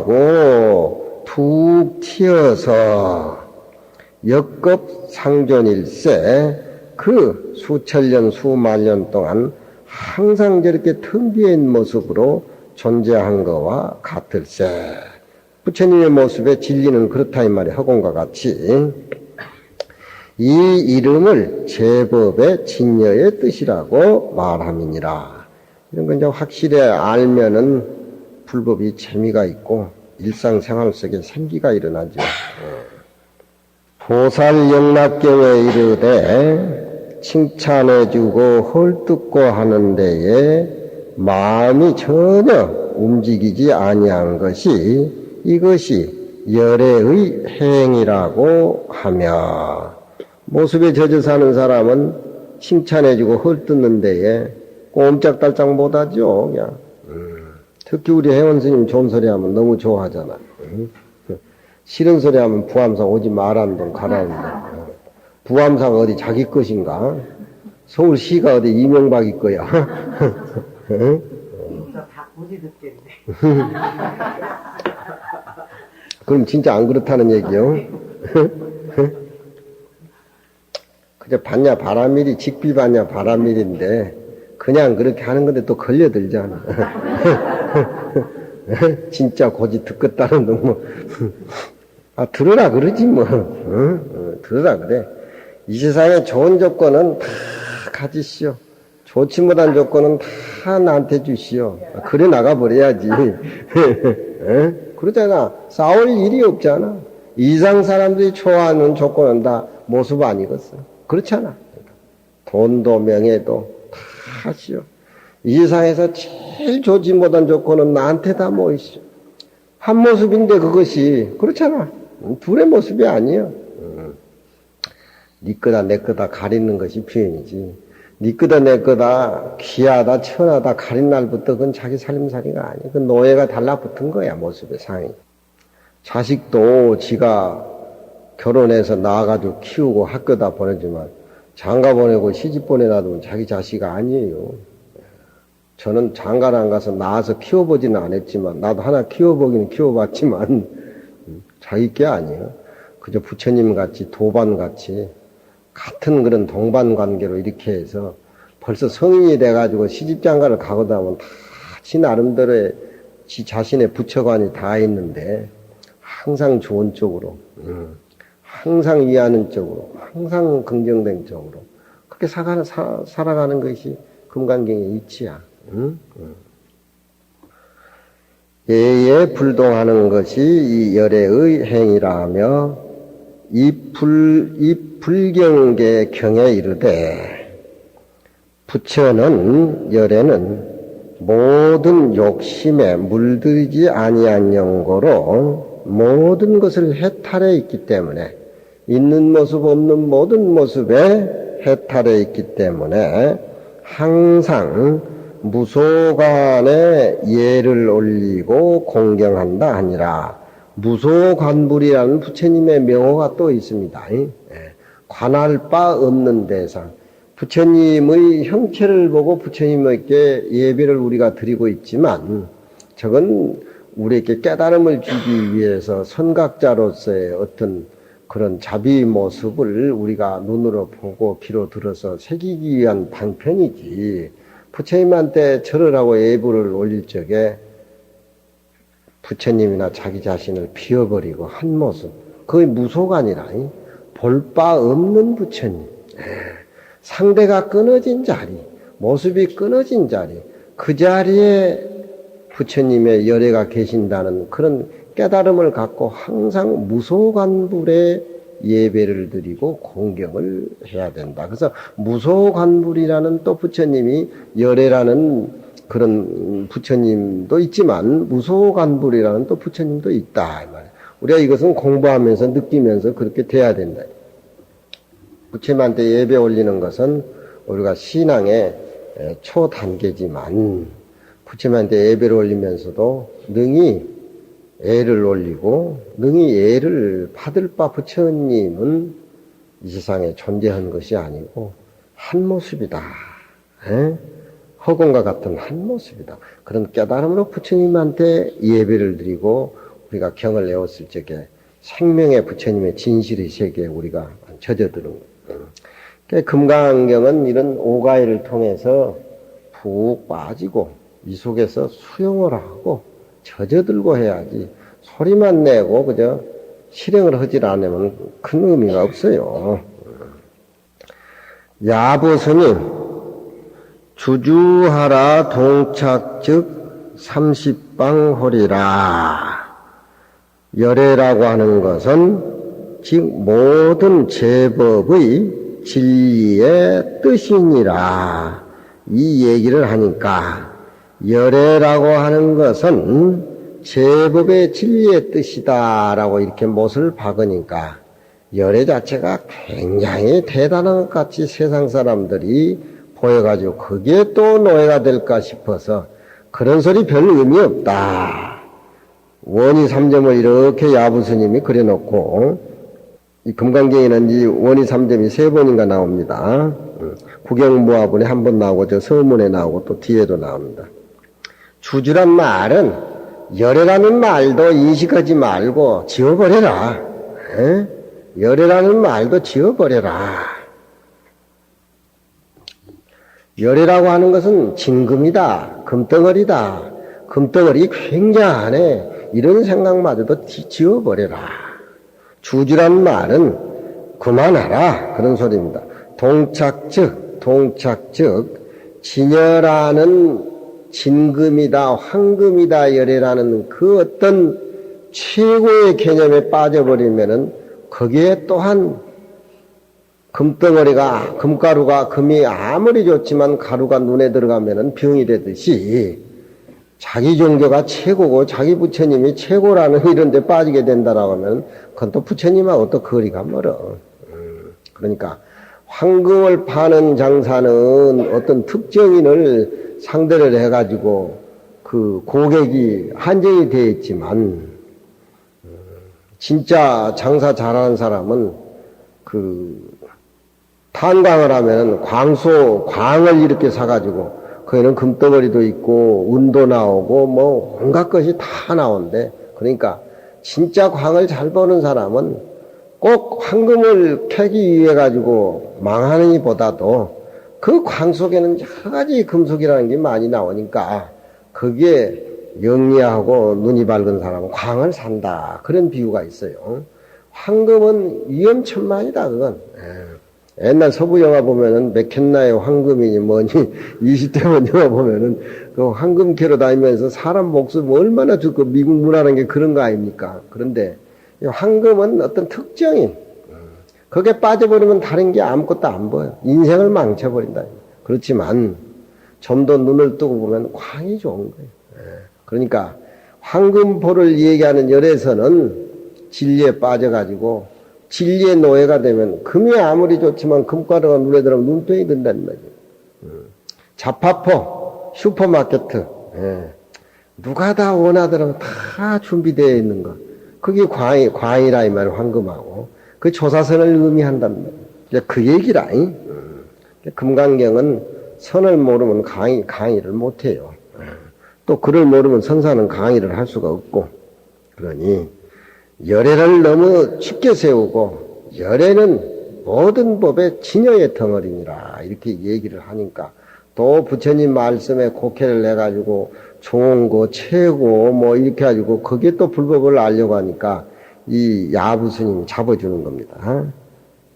원통하고 툭 튀어서 역급 상존일세 그 수천년 수만년 동안 항상 저렇게 텅 비어있는 모습으로 존재한 것과 같을세. 부처님의 모습의 진리는 그렇다 이 말이에요. 허공과 같이. 이 이름을 제법의 진여의 뜻이라고 말함이니라. 이런 건 이제 확실히 알면은 불법이 재미가 있고 일상생활 속에 생기가 일어나죠. 보살영락경에 이르되 칭찬해주고 헐뜯고 하는 데에 마음이 전혀 움직이지 아니한 것이 이것이 열애의 행이라고 하며, 모습에 젖어 사는 사람은 칭찬해주고 헐뜯는 데에 꼼짝달짝 못하죠. 그냥. 특히 우리 혜원 스님 좋은 소리 하면 너무 좋아하잖아. 싫은 소리 하면 부암상 오지 말라는 돈 가라는 돈. 부암상 어디 자기 것인가? 서울시가 어디 이명박이 거야? 다 고지 듣겠네. 그럼 진짜 안 그렇다는 얘기요? 그저 봤냐 바람일이 직비 봤냐 바람일인데 그냥 그렇게 하는 건데 또 걸려들잖아. 진짜 고지 듣겠다는 놈 뭐. 들으라 그러지 뭐. 들으라 그래. 이 세상에 좋은 조건은 다 가지시오. 좋지 못한 조건은 다 나한테 주시오. 그래 나가버려야지. 그러잖아. 싸울 일이 없잖아. 이상 사람들이 좋아하는 조건은 다 모습 아니겠어. 그렇잖아. 돈도 명예도 다 하시오. 이 세상에서 제일 좋지 못한 조건은 나한테 다 모이시오. 한 모습인데 그것이 그렇잖아. 둘의 모습이 아니야. 네 거다 내 거다 가리는 것이 표현이지. 네 거다 내 거다 귀하다 천하다 가린 날부터 그건 자기 살림살이가 아니야. 그 노예가 달라붙은 거야. 모습의 상이. 자식도 지가 결혼해서 낳아가지고 키우고 학교다 보내지만 장가 보내고 시집 보내놔도 자기 자식 아니에요. 저는 장가를 안 가서 낳아서 키워보지는 않았지만 나도 하나 키워보기는 키워봤지만 자기 게 아니에요. 그저 부처님 같이 도반 같이 같은 그런 동반 관계로 이렇게 해서 벌써 성인이 돼가지고 시집장가를 가고도 하면 다 지 나름대로의 지 자신의 부처관이 다 있는데 항상 좋은 쪽으로, 항상 이해하는 쪽으로, 항상 긍정된 쪽으로 그렇게 살아가는 것이 금강경의 이치야. 예에 불동하는 것이 이 열애의 행위라 하며 이 불경계 경에 이르되 부처는 열애는 모든 욕심에 물들이지 아니한 영고로 모든 것을 해탈해 있기 때문에 있는 모습 없는 모든 모습에 해탈해 있기 때문에 항상 무소관에 예를 올리고 공경한다 하니라. 무소관불이라는 부처님의 명호가 또 있습니다. 관할 바 없는 대상. 부처님의 형체를 보고 부처님에게 예배를 우리가 드리고 있지만 저건 우리에게 깨달음을 주기 위해서 선각자로서의 어떤 그런 자비 모습을 우리가 눈으로 보고 귀로 들어서 새기기 위한 방편이지. 부처님한테 절을 하고 예불을 올릴 적에 부처님이나 자기 자신을 비워버리고 한 모습, 그게 무소가 아니라 볼 바 없는 부처님, 상대가 끊어진 자리, 모습이 끊어진 자리, 그 자리에 부처님의 열애가 계신다는 그런 깨달음을 갖고 항상 무소관불에 예배를 드리고 공경을 해야 된다. 그래서 무소관불이라는 또 부처님이 열애라는 그런 부처님도 있지만 무소관불이라는 또 부처님도 있다. 이 말이야. 우리가 이것은 공부하면서 느끼면서 그렇게 돼야 된다. 부처님한테 예배 올리는 것은 우리가 신앙의 초단계지만 부처님한테 예배를 올리면서도 능히 애를 올리고 능히 애를 받을 바 부처님은 이 세상에 존재한 것이 아니고 한 모습이다. 허공과 같은 한 모습이다. 그런 깨달음으로 부처님한테 예배를 드리고 우리가 경을 외웠을 적에 생명의 부처님의 진실의 세계에 우리가 젖어드는 거예요. 금강경은 이런 오가이를 통해서 푹 빠지고 이 속에서 수용을 하고 젖어들고 해야지 소리만 내고 그저 실행을 하질 않으면 큰 의미가 없어요. 야보스님 주주하라 동착즉 30방 홀이라. 열애라고 하는 것은 즉 모든 제법의 진리의 뜻이니라 이 얘기를 하니까 열애라고 하는 것은 제법의 진리의 뜻이다라고 이렇게 못을 박으니까 열애 자체가 굉장히 대단한 것 같이 세상 사람들이 보여가지고 그게 또 노예가 될까 싶어서 그런 소리 별 의미 없다. 원이 삼점을 이렇게 야부스님이 그려놓고 이 금강경에는 이 원이 삼점이 3번인가 나옵니다. 구경무화본에 한 번 나오고 저 서문에 나오고 또 뒤에도 나옵니다. 주주란 말은 열애라는 말도 인식하지 말고 지워버려라. 에? 열애라는 말도 지워버려라. 열애라고 하는 것은 진금이다. 금덩어리다. 금덩어리 굉장하네. 이런 생각마저도 지워버려라. 주주란 말은 그만하라. 그런 소리입니다. 동착즉 진여라는 진금이다, 황금이다, 열애라는 그 어떤 최고의 개념에 빠져버리면은 거기에 또한 금덩어리가, 금가루가, 금이 아무리 좋지만 가루가 눈에 들어가면은 병이 되듯이 자기 종교가 최고고 자기 부처님이 최고라는 이런 데 빠지게 된다라고 하면 그건 또 부처님하고 또 거리가 멀어. 그러니까 황금을 파는 장사는 어떤 특정인을 상대를 해가지고 그 고객이 한정이 되어 있지만 진짜 장사 잘하는 사람은 그 탄광을 하면은 광을 이렇게 사가지고 거기는 금덩어리도 있고 은도 나오고 뭐 온갖 것이 다 나오는데 그러니까 진짜 광을 잘 버는 사람은 꼭 황금을 캐기 위해 가지고 망하는 이보다도 그 광 속에는 여러 가지 금속이라는 게 많이 나오니까 그게 영리하고 눈이 밝은 사람은 광을 산다. 그런 비유가 있어요. 황금은 위험천만이다, 그건. 옛날 서부 영화 보면은 맥켄나의 황금이니 뭐니 20대만 영화 보면은 그 황금 캐러 다니면서 사람 목숨 얼마나 죽고 미국 문화라는 게 그런 거 아닙니까? 그런데 이 황금은 어떤 특정인 거기에 빠져버리면 다른 게 아무것도 안 보여. 인생을 망쳐버린다. 그렇지만 좀 더 눈을 뜨고 보면 광이 좋은 거예요. 그러니까 황금포를 얘기하는 열에서는 진리에 빠져가지고 진리의 노예가 되면 금이 아무리 좋지만 금가루가 눈에 들어가면 눈병이 든다는 말이에요. 자파포, 슈퍼마케트, 누가 다 원하더라도 다 준비되어 있는 것. 그게 광이라 이 말이에요. 황금하고. 그 조사선을 의미한단 말이에요. 그 얘기라. 금강경은 선을 모르면 강의를 못해요. 또 글을 모르면 선사는 강의를 할 수가 없고. 그러니 열애를 너무 쉽게 세우고 열애는 모든 법의 진여의 덩어리니라 이렇게 얘기를 하니까 또 부처님 말씀에 곡해를 내가지고 좋은 거 최고 뭐 이렇게 해가지고 거기에 또 불법을 알려고 하니까 이 야부스님이 잡아주는 겁니다.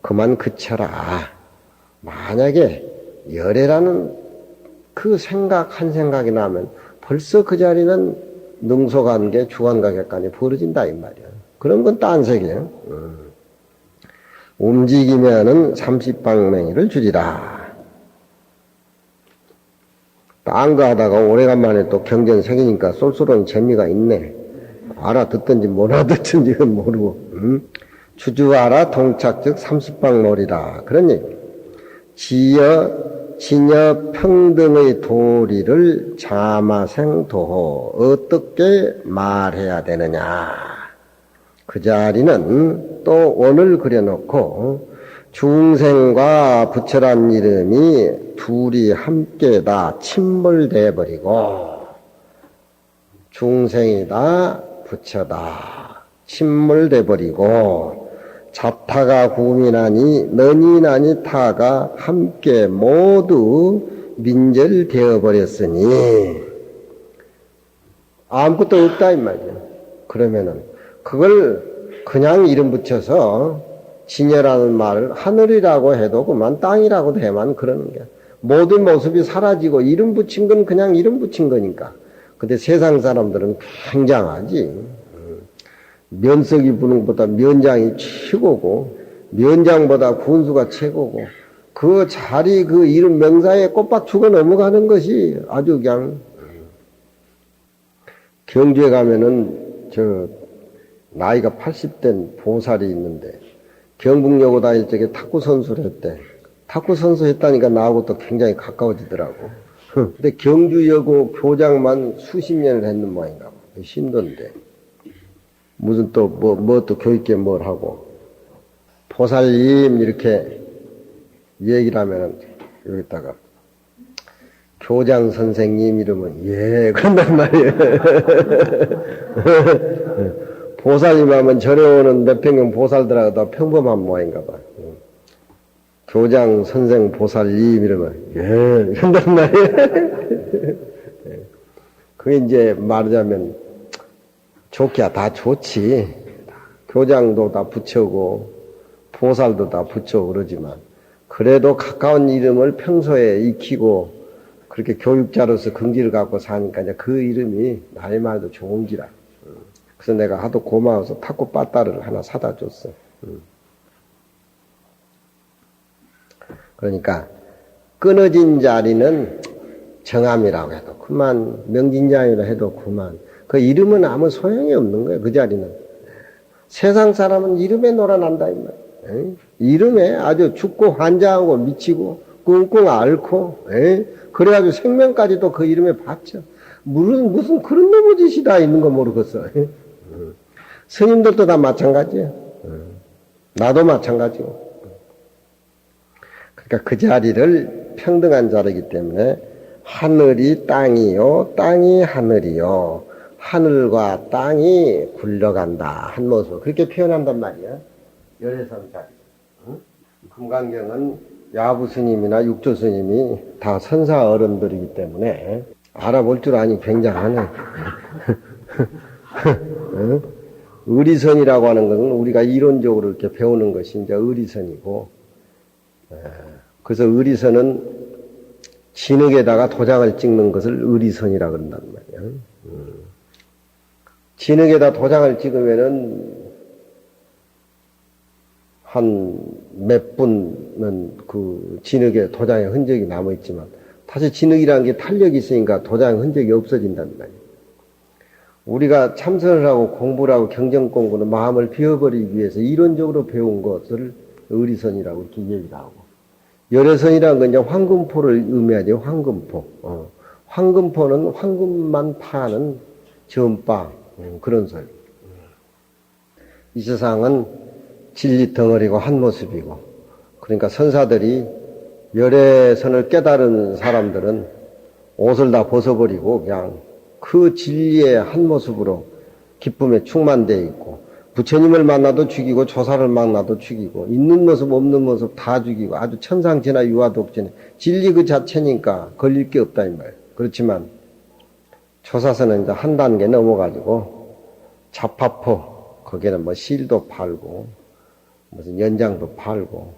그만 그쳐라. 만약에 열애라는 그 한 생각이 나면 벌써 그 자리는 능소관계, 주관가객관이 벌어진다 이 말이야. 그런 건 딴 색이에요. 움직이면은 30방맹이를 주리라. 딴 거 하다가 오래간만에 또 경전 생기니까 쏠쏠한 재미가 있네. 알아듣든지 못 알아듣든지 모르고. 주주하라 동착즉 30방놀이라. 그런 얘기. 진여 평등의 도리를 자마생도호 어떻게 말해야 되느냐. 그 자리는 또 원을 그려놓고 중생과 부처란 이름이 둘이 함께 다 침몰돼 버리고 중생이다 부처다 침몰돼 버리고 자타가 구민하니 너니나니 타가 함께 모두 민절되어 버렸으니 아무것도 없다 이 말이에요. 그러면은 그걸 그냥 이름 붙여서 진여라는 말을 하늘이라고 해도 그만 땅이라고도 해만 그러는 게 모든 모습이 사라지고 이름 붙인 건 그냥 이름 붙인 거니까. 근데 세상 사람들은 굉장하지. 면석이 부능보다 면장이 최고고, 면장보다 군수가 최고고, 그 자리, 그 이름 명사에 꽃밭 죽어 넘어가는 것이 아주 그냥, 경주에 가면은, 나이가 80된 보살이 있는데, 경북여고 다닐 적에 탁구 선수를 했대. 탁구 선수 했다니까 나하고 또 굉장히 가까워지더라고. 근데 경주여고 교장만 수십 년을 했는 모양인가 봐. 힘든데. 무슨 또, 또 교육계 뭘 하고. 보살님, 이렇게 얘기를 하면은, 여기다가, 교장 선생님 이러면, 예, 그런단 말이에요. 보살님 하면 절에 오는 몇백명 보살들하고 다 평범한 모양인가 봐. 교장 선생 보살님 이러면, 예, 이런단 말이에요. 그게 이제 말하자면, 좋기야 다 좋지. 교장도 다 부처고, 보살도 다 부처고 그러지만, 그래도 가까운 이름을 평소에 익히고, 그렇게 교육자로서 긍지를 갖고 사니까 이제 그 이름이 나이 말도 좋은기라. 그래서 내가 하도 고마워서 탁구 빠따를 하나 사다 줬어. 그러니까 끊어진 자리는 정함이라고 해도 그만, 명진자이라 해도 그만. 그 이름은 아무 소용이 없는 거예요. 그 자리는. 세상 사람은 이름에 놀아난다 이 말이에요. 이름에 아주 죽고 환장하고 미치고 꿍꿍 앓고, 그래가지고 생명까지도 그 이름에 바쳐. 무슨 그런 놈의 짓이 다 있는 거 모르겠어. 스님들도 다 마찬가지야. 나도 마찬가지고. 그러니까 그 자리를 평등한 자리이기 때문에 하늘이 땅이요, 땅이 하늘이요. 하늘과 땅이 굴러간다. 한 모습. 그렇게 표현한단 말이야. 열애선 자리. 금강경은 야부 스님이나 육조 스님이 다 선사 어른들이기 때문에 알아볼 줄 아니 굉장하네. 의리선이라고 하는 것은 우리가 이론적으로 이렇게 배우는 것이 이제 의리선이고, 그래서 의리선은 진흙에다가 도장을 찍는 것을 의리선이라 그런단 말이야. 진흙에다 도장을 찍으면은 한 몇 분은 그 진흙에 도장의 흔적이 남아있지만 다시 진흙이라는 게 탄력이 있으니까 도장의 흔적이 없어진단 말이에요. 우리가 참선을 하고 공부를 하고 경전 공부는 마음을 비워버리기 위해서 이론적으로 배운 것을 의리선이라고 이렇게 얘기를 하고, 열애선이라는 건 이제 황금포를 의미하죠. 황금포. 황금포는 황금만 파는 전바, 그런 소리. 이 세상은 진리 덩어리고 한 모습이고, 그러니까 선사들이 열애선을 깨달은 사람들은 옷을 다 벗어버리고 그냥 그 진리의 한 모습으로 기쁨에 충만되어 있고, 부처님을 만나도 죽이고 조사를 만나도 죽이고 있는 모습 없는 모습 다 죽이고 아주 천상천하 유아독전에 진리 그 자체니까 걸릴 게 없다 이 말이에요. 그렇지만 조사서는 이제 한 단계 넘어가지고 자파포, 거기에는 뭐 실도 팔고 무슨 연장도 팔고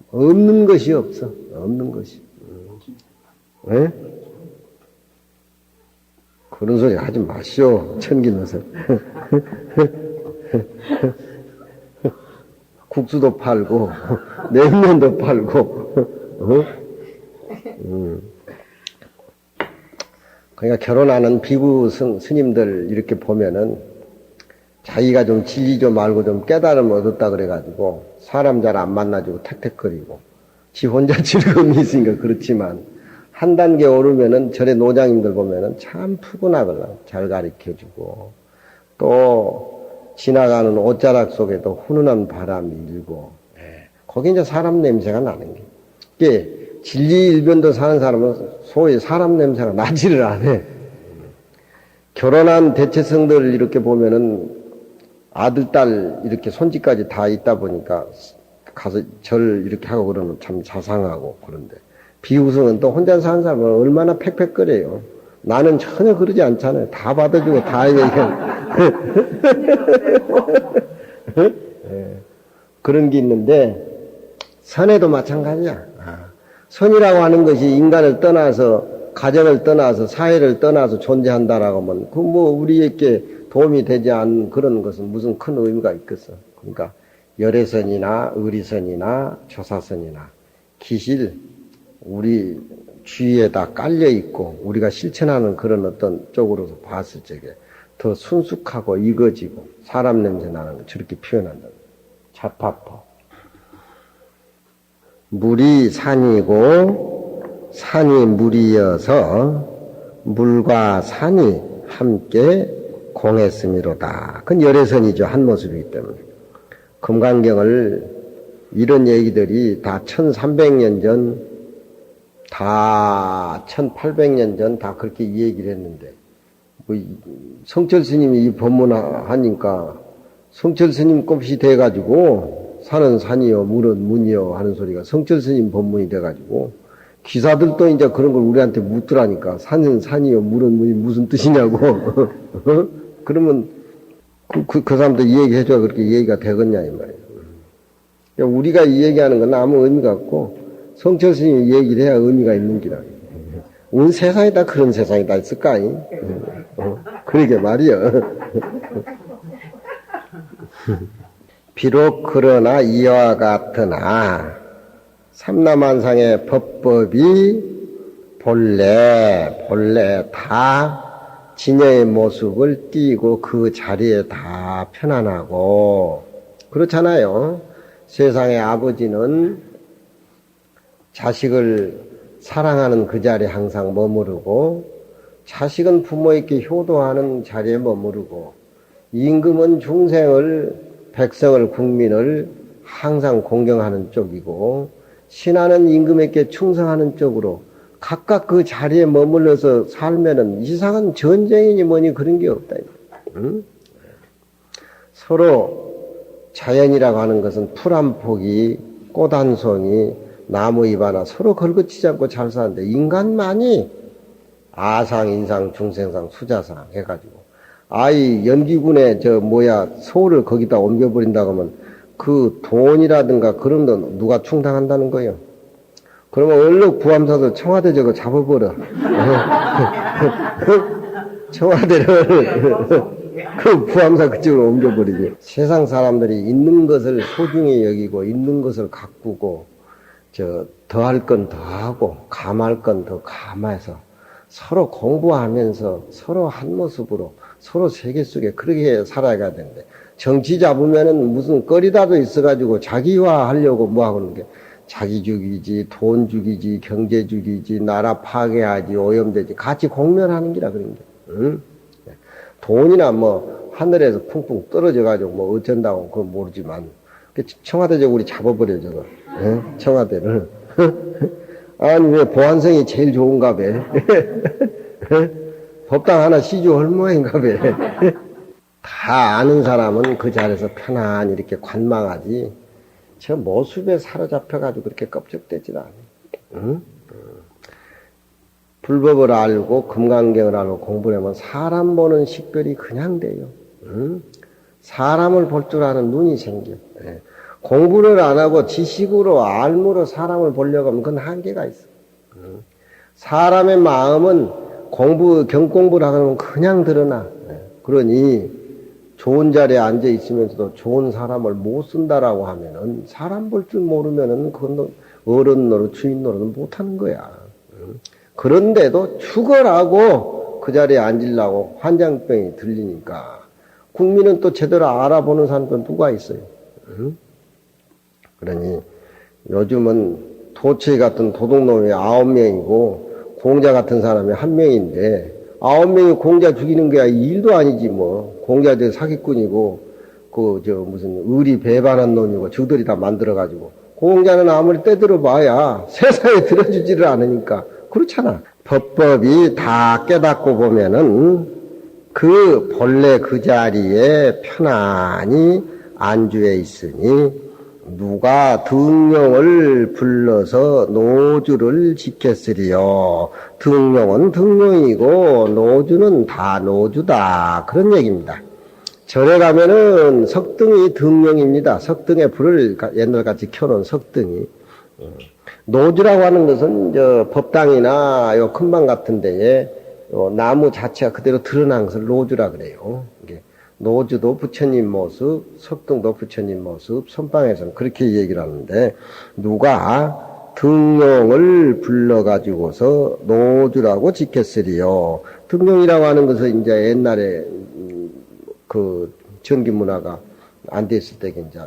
없는 것이 없어. 없는 것이. 네? 그런 소리 하지 마시오. 천기노설. 국수도 팔고 냉면도 팔고. 그러니까 결혼하는 비구 스님들 이렇게 보면은 자기가 좀 진리 좀 알고 좀 깨달음 얻었다 그래가지고 사람 잘 안 만나주고 택택거리고 지 혼자 즐거움이 있으니까 그렇지만 한 단계 오르면은 절에 노장님들 보면은 참 푸근하거든. 잘 가르쳐주고 또 지나가는 옷자락 속에도 훈훈한 바람이 일고, 거기 이제 사람 냄새가 나는 게. 이게 진리 일변도 사는 사람은 소위 사람 냄새가 나지를 않아. 결혼한 대체성들을 이렇게 보면은 아들, 딸 이렇게 손짓까지 다 있다 보니까 가서 절 이렇게 하고 그러면 참 자상하고 그런데 비우성은 또 혼자 사는 사람은 얼마나 팩팩거려요. 나는 전혀 그러지 않잖아요. 다 받아주고 다 얘기하고. 그런 게 있는데 선에도 마찬가지야. 선이라고 하는 것이 인간을 떠나서 가정을 떠나서 사회를 떠나서 존재한다라고 하면 그 뭐 우리에게 도움이 되지 않은 그런 것은 무슨 큰 의미가 있겠어. 그러니까 열애선이나 의리선이나 조사선이나 기실 우리 주위에다 깔려 있고 우리가 실천하는 그런 어떤 쪽으로서 봤을 적에 더 순숙하고 익어지고 사람 냄새 나는 거 저렇게 표현한다. 자파퍼. 물이 산이고 산이 물이어서 물과 산이 함께 공했음이로다. 그건 열애선이죠. 한 모습이기 때문에. 금강경을 이런 얘기들이 다 1300년 전, 다 1800년 전 다 그렇게 이 얘기를 했는데 뭐 성철 스님이 이 법문하니까 성철 스님 꼽이 돼가지고 산은 산이요 물은 문이요 하는 소리가 성철 스님 법문이 돼가지고 기사들도 이제 그런 걸 우리한테 묻더라니까. 산은 산이요 물은 문이 무슨 뜻이냐고. 그러면 그 사람도 이 얘기 해줘야 그렇게 얘기가 되겠냐 이 말이에요. 우리가 이 얘기하는 건 아무 의미가 없고 성철 스님이 이 얘기를 해야 의미가 있는 기라. 온 세상이 다 그런 세상이 다 있을까? 그러게 말이요. 비록 그러나 이와 같으나 삼라만상의 법법이 본래 다 진여의 모습을 띠고 그 자리에 다 편안하고 그렇잖아요. 세상의 아버지는 자식을 사랑하는 그 자리에 항상 머무르고 자식은 부모에게 효도하는 자리에 머무르고 임금은 중생을 백성을 국민을 항상 공경하는 쪽이고 신하는 임금에게 충성하는 쪽으로 각각 그 자리에 머물러서 살면은 이상한 전쟁이니 뭐니 그런 게 없다. 응? 서로 자연이라고 하는 것은 풀 한 폭이 꽃 한 송이 나무 잎 하나 서로 걸거치지 않고 잘 사는데 인간만이 아상, 인상, 중생상, 수자상 해가지고 아이 연기군에 소를 거기다 옮겨버린다고 하면 그 돈이라든가 그런 거 누가 충당한다는 거예요. 그러면 얼른 부함사도 청와대 저거 잡아버려. 청와대를 그 부함사 그쪽으로 옮겨버리지. 세상 사람들이 있는 것을 소중히 여기고 있는 것을 가꾸고 더할 건 더하고 감할 건 더 감해서 서로 공부하면서 서로 한 모습으로 서로 세계 속에 그렇게 살아가야 되는데 정치 잡으면은 무슨 거리다도 있어가지고 자기화 하려고 뭐 하고 있는 게 자기 죽이지 돈 죽이지 경제 죽이지 나라 파괴하지 오염되지 같이 공멸하는 기라 그런 게. 응? 돈이나 뭐 하늘에서 쿵쿵 떨어져가지고 뭐 어쩐다고 그건 모르지만 청와대 저거 우리 잡아버려 저거. 응? 청와대를. 아니 왜 보안성이 제일 좋은가 봐. 법당 하나 시주 헐모인가 봐. 다 아는 사람은 그 자리에서 편안히 이렇게 관망하지 저 모습에 사로잡혀가지고 그렇게 껍적대지도 않아. 응? 불법을 알고 금강경을 알고 공부를 하면 사람 보는 식별이 그냥 돼요. 응? 사람을 볼 줄 아는 눈이 생겨. 예. 공부를 안 하고 지식으로 알므로 사람을 보려고 하면 그건 한계가 있어. 응? 사람의 마음은 경공부를 하면 그냥 드러나. 예. 그러니 좋은 자리에 앉아 있으면서도 좋은 사람을 못 쓴다라고 하면은 사람 볼 줄 모르면은 그건 어른 노릇 주인 노릇은 못 하는 거야. 응? 그런데도 죽어라고 그 자리에 앉으려고 환장병이 들리니까 국민은 또 제대로 알아보는 사람도 누가 있어요. 응? 그러니 요즘은 도체 같은 도둑놈이 9명이고 공자 같은 사람이 1명인데 9명이 공자 죽이는 게 일도 아니지 뭐. 공자들 사기꾼이고 무슨 의리 배반한 놈이고 저들이 다 만들어가지고 공자는 아무리 떼들어봐야 세상에 들어주지를 않으니까 그렇잖아. 법법이 다 깨닫고 보면은 그 본래 그 자리에 편안히 안주해 있으니 누가 등용을 불러서 노주를 지켰으리요. 등용은 등용이고 노주는 다 노주다. 그런 얘기입니다. 절에 가면은 석등이 등용입니다. 석등에 불을 옛날같이 켜놓은 석등이. 노주라고 하는 것은 법당이나 요 큰방 같은 데에 나무 자체가 그대로 드러난 것을 노주라 그래요. 이게 노주도 부처님 모습, 석등도 부처님 모습, 선방에서는 그렇게 얘기를 하는데, 누가 등용을 불러가지고서 노주라고 짓겠으리요. 등용이라고 하는 것은 이제 옛날에, 그 전기문화가 안 됐을 때, 이제,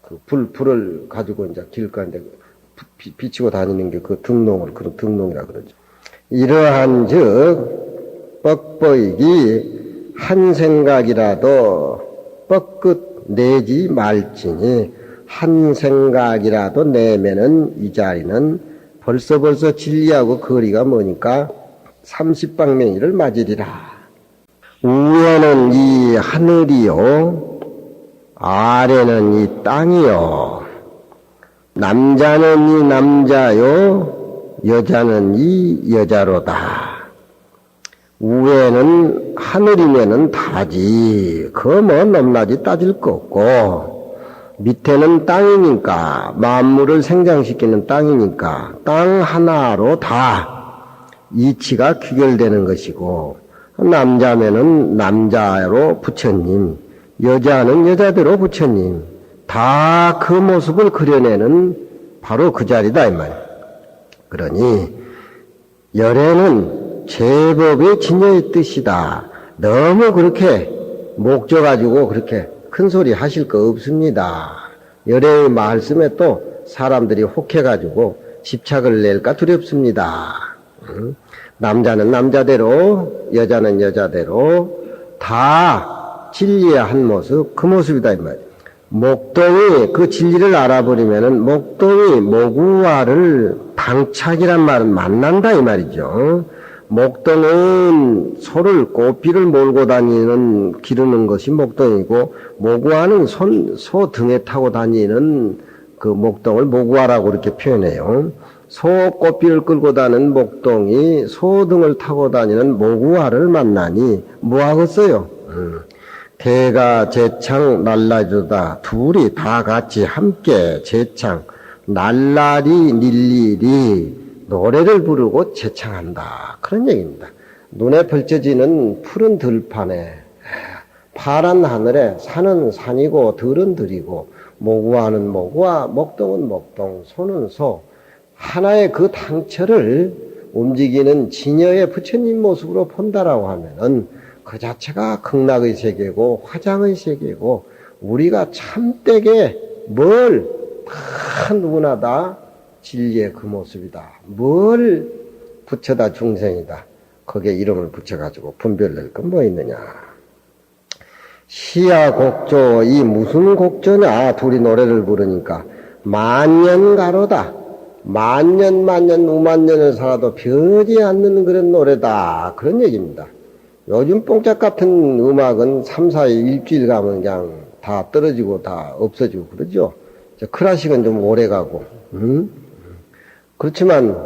그 불을 가지고 이제 길가인데 비치고 다니는 게 그 그런 등농이라 그러죠. 이러한 즉, 뻑보이기 한 생각이라도 뻑긋 내지 말지니, 한 생각이라도 내면은 이 자리는 벌써 진리하고 거리가 뭐니까 30방명이를 맞으리라. 위에는 이 하늘이요, 아래는 이 땅이요, 남자는 이 남자요, 여자는 이 여자로다. 위에는 하늘이면은 다지, 그거 뭐 넘나지 따질 거 없고, 밑에는 땅이니까, 만물을 생장시키는 땅이니까, 땅 하나로 다 이치가 귀결되는 것이고, 남자면은 남자로 부처님, 여자는 여자대로 부처님, 다 그 모습을 그려내는 바로 그 자리다 이 말이야. 그러니 열애는 제법의 진여의 뜻이다. 너무 그렇게 목조 가지고 그렇게 큰 소리 하실 거 없습니다. 열애의 말씀에 또 사람들이 혹해가지고 집착을 낼까 두렵습니다. 남자는 남자대로, 여자는 여자대로 다 진리의 한 모습, 그 모습이다 이 말이에요. 목동이 그 진리를 알아버리면은 목동이 모구와를 방착이란 말은 만난다 이 말이죠. 목동은 소를 꼬피를 몰고 다니는 기르는 것이 목동이고, 모구와는 소 등에 타고 다니는 그 목동을 모구와라고 이렇게 표현해요. 소 꼬피를 끌고 다니는 목동이 소 등을 타고 다니는 모구와를 만나니 뭐하겠어요? 개가 제창 날라주다. 둘이 다 같이 함께 제창 날라리 닐리리 노래를 부르고 제창한다. 그런 얘기입니다. 눈에 펼쳐지는 푸른 들판에 파란 하늘에 산은 산이고 들은 들이고, 모구와는 모구와, 목동은 목동, 소는 소, 하나의 그 당처를 움직이는 진여의 부처님 모습으로 본다라고 하면은 그 자체가 극락의 세계고 화장의 세계고, 우리가 참되게 다 누구나 다 진리의 그 모습이다. 뭘 붙여다 중생이다. 거기에 이름을 붙여가지고 분별낼 건 뭐 있느냐. 시야 곡조, 이 무슨 곡조냐. 둘이 노래를 부르니까 만년가로다. 만년 우만년을 살아도 변하지 않는 그런 노래다. 그런 얘기입니다. 요즘 뽕짝 같은 음악은 3, 4일, 일주일 가면 그냥 다 떨어지고 다 없어지고 그러죠. 클래식은 좀 오래 가고. 그렇지만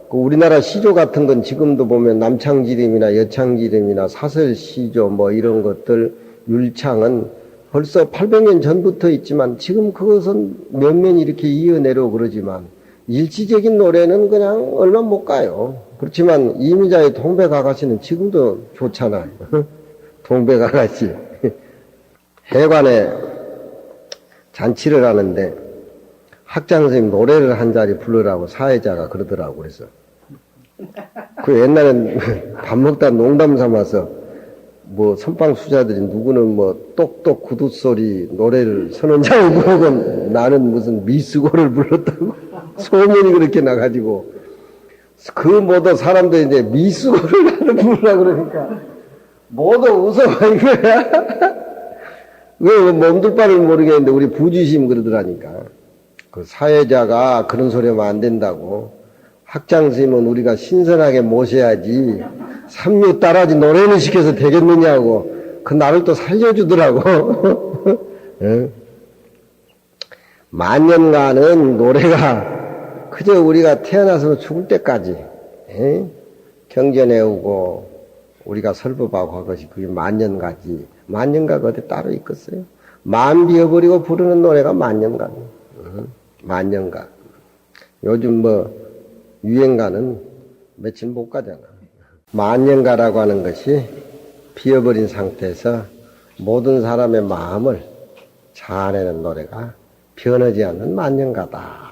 우리나라 시조 같은 건 지금도 보면 남창지림이나 여창지림이나 사설시조 뭐 이런 것들, 율창은 벌써 800년 전부터 있지만 지금 그것은 몇몇 이렇게 이어내려고 그러지만, 일시적인 노래는 그냥 얼마 못 가요. 그렇지만 이미자의 동백아가씨는 지금도 좋잖아요. 동백아가씨. 해관에 잔치를 하는데 학장선생님 노래를 한 자리 부르라고 사회자가 그러더라고. 그래서 그 옛날엔 밥 먹다 농담 삼아서 뭐 선방 수자들이 누구는 뭐 똑똑 구두소리 노래를 선원장을 부르고 나는 무슨 미스고를 불렀다고 소문이 그렇게 나가지고, 그 모두 사람들이 이제 미스고를 나는 부르라 그러니까 모두 웃어봐 이거야. 왜 몸둘 바를 모르겠는데 우리 부주심 그러더라니까. 그 사회자가 그런 소리 하면 안 된다고. 학장스님은 우리가 신선하게 모셔야지 삼류 따라지 노래를 시켜서 되겠느냐고 그 나를 또 살려주더라고. 예? 만년간은 노래가 그저 우리가 태어나서 죽을 때까지 경전해오고 우리가 설법하고 한 것이 그게 만년가지. 만년가가 어디 따로 있겠어요? 만 비워버리고 부르는 노래가 만년가. 만년가. 요즘 뭐 유행가는 며칠 못 가잖아. 만년가라고 하는 것이 비어버린 상태에서 모든 사람의 마음을 자아내는 노래가 변하지 않는 만년가다.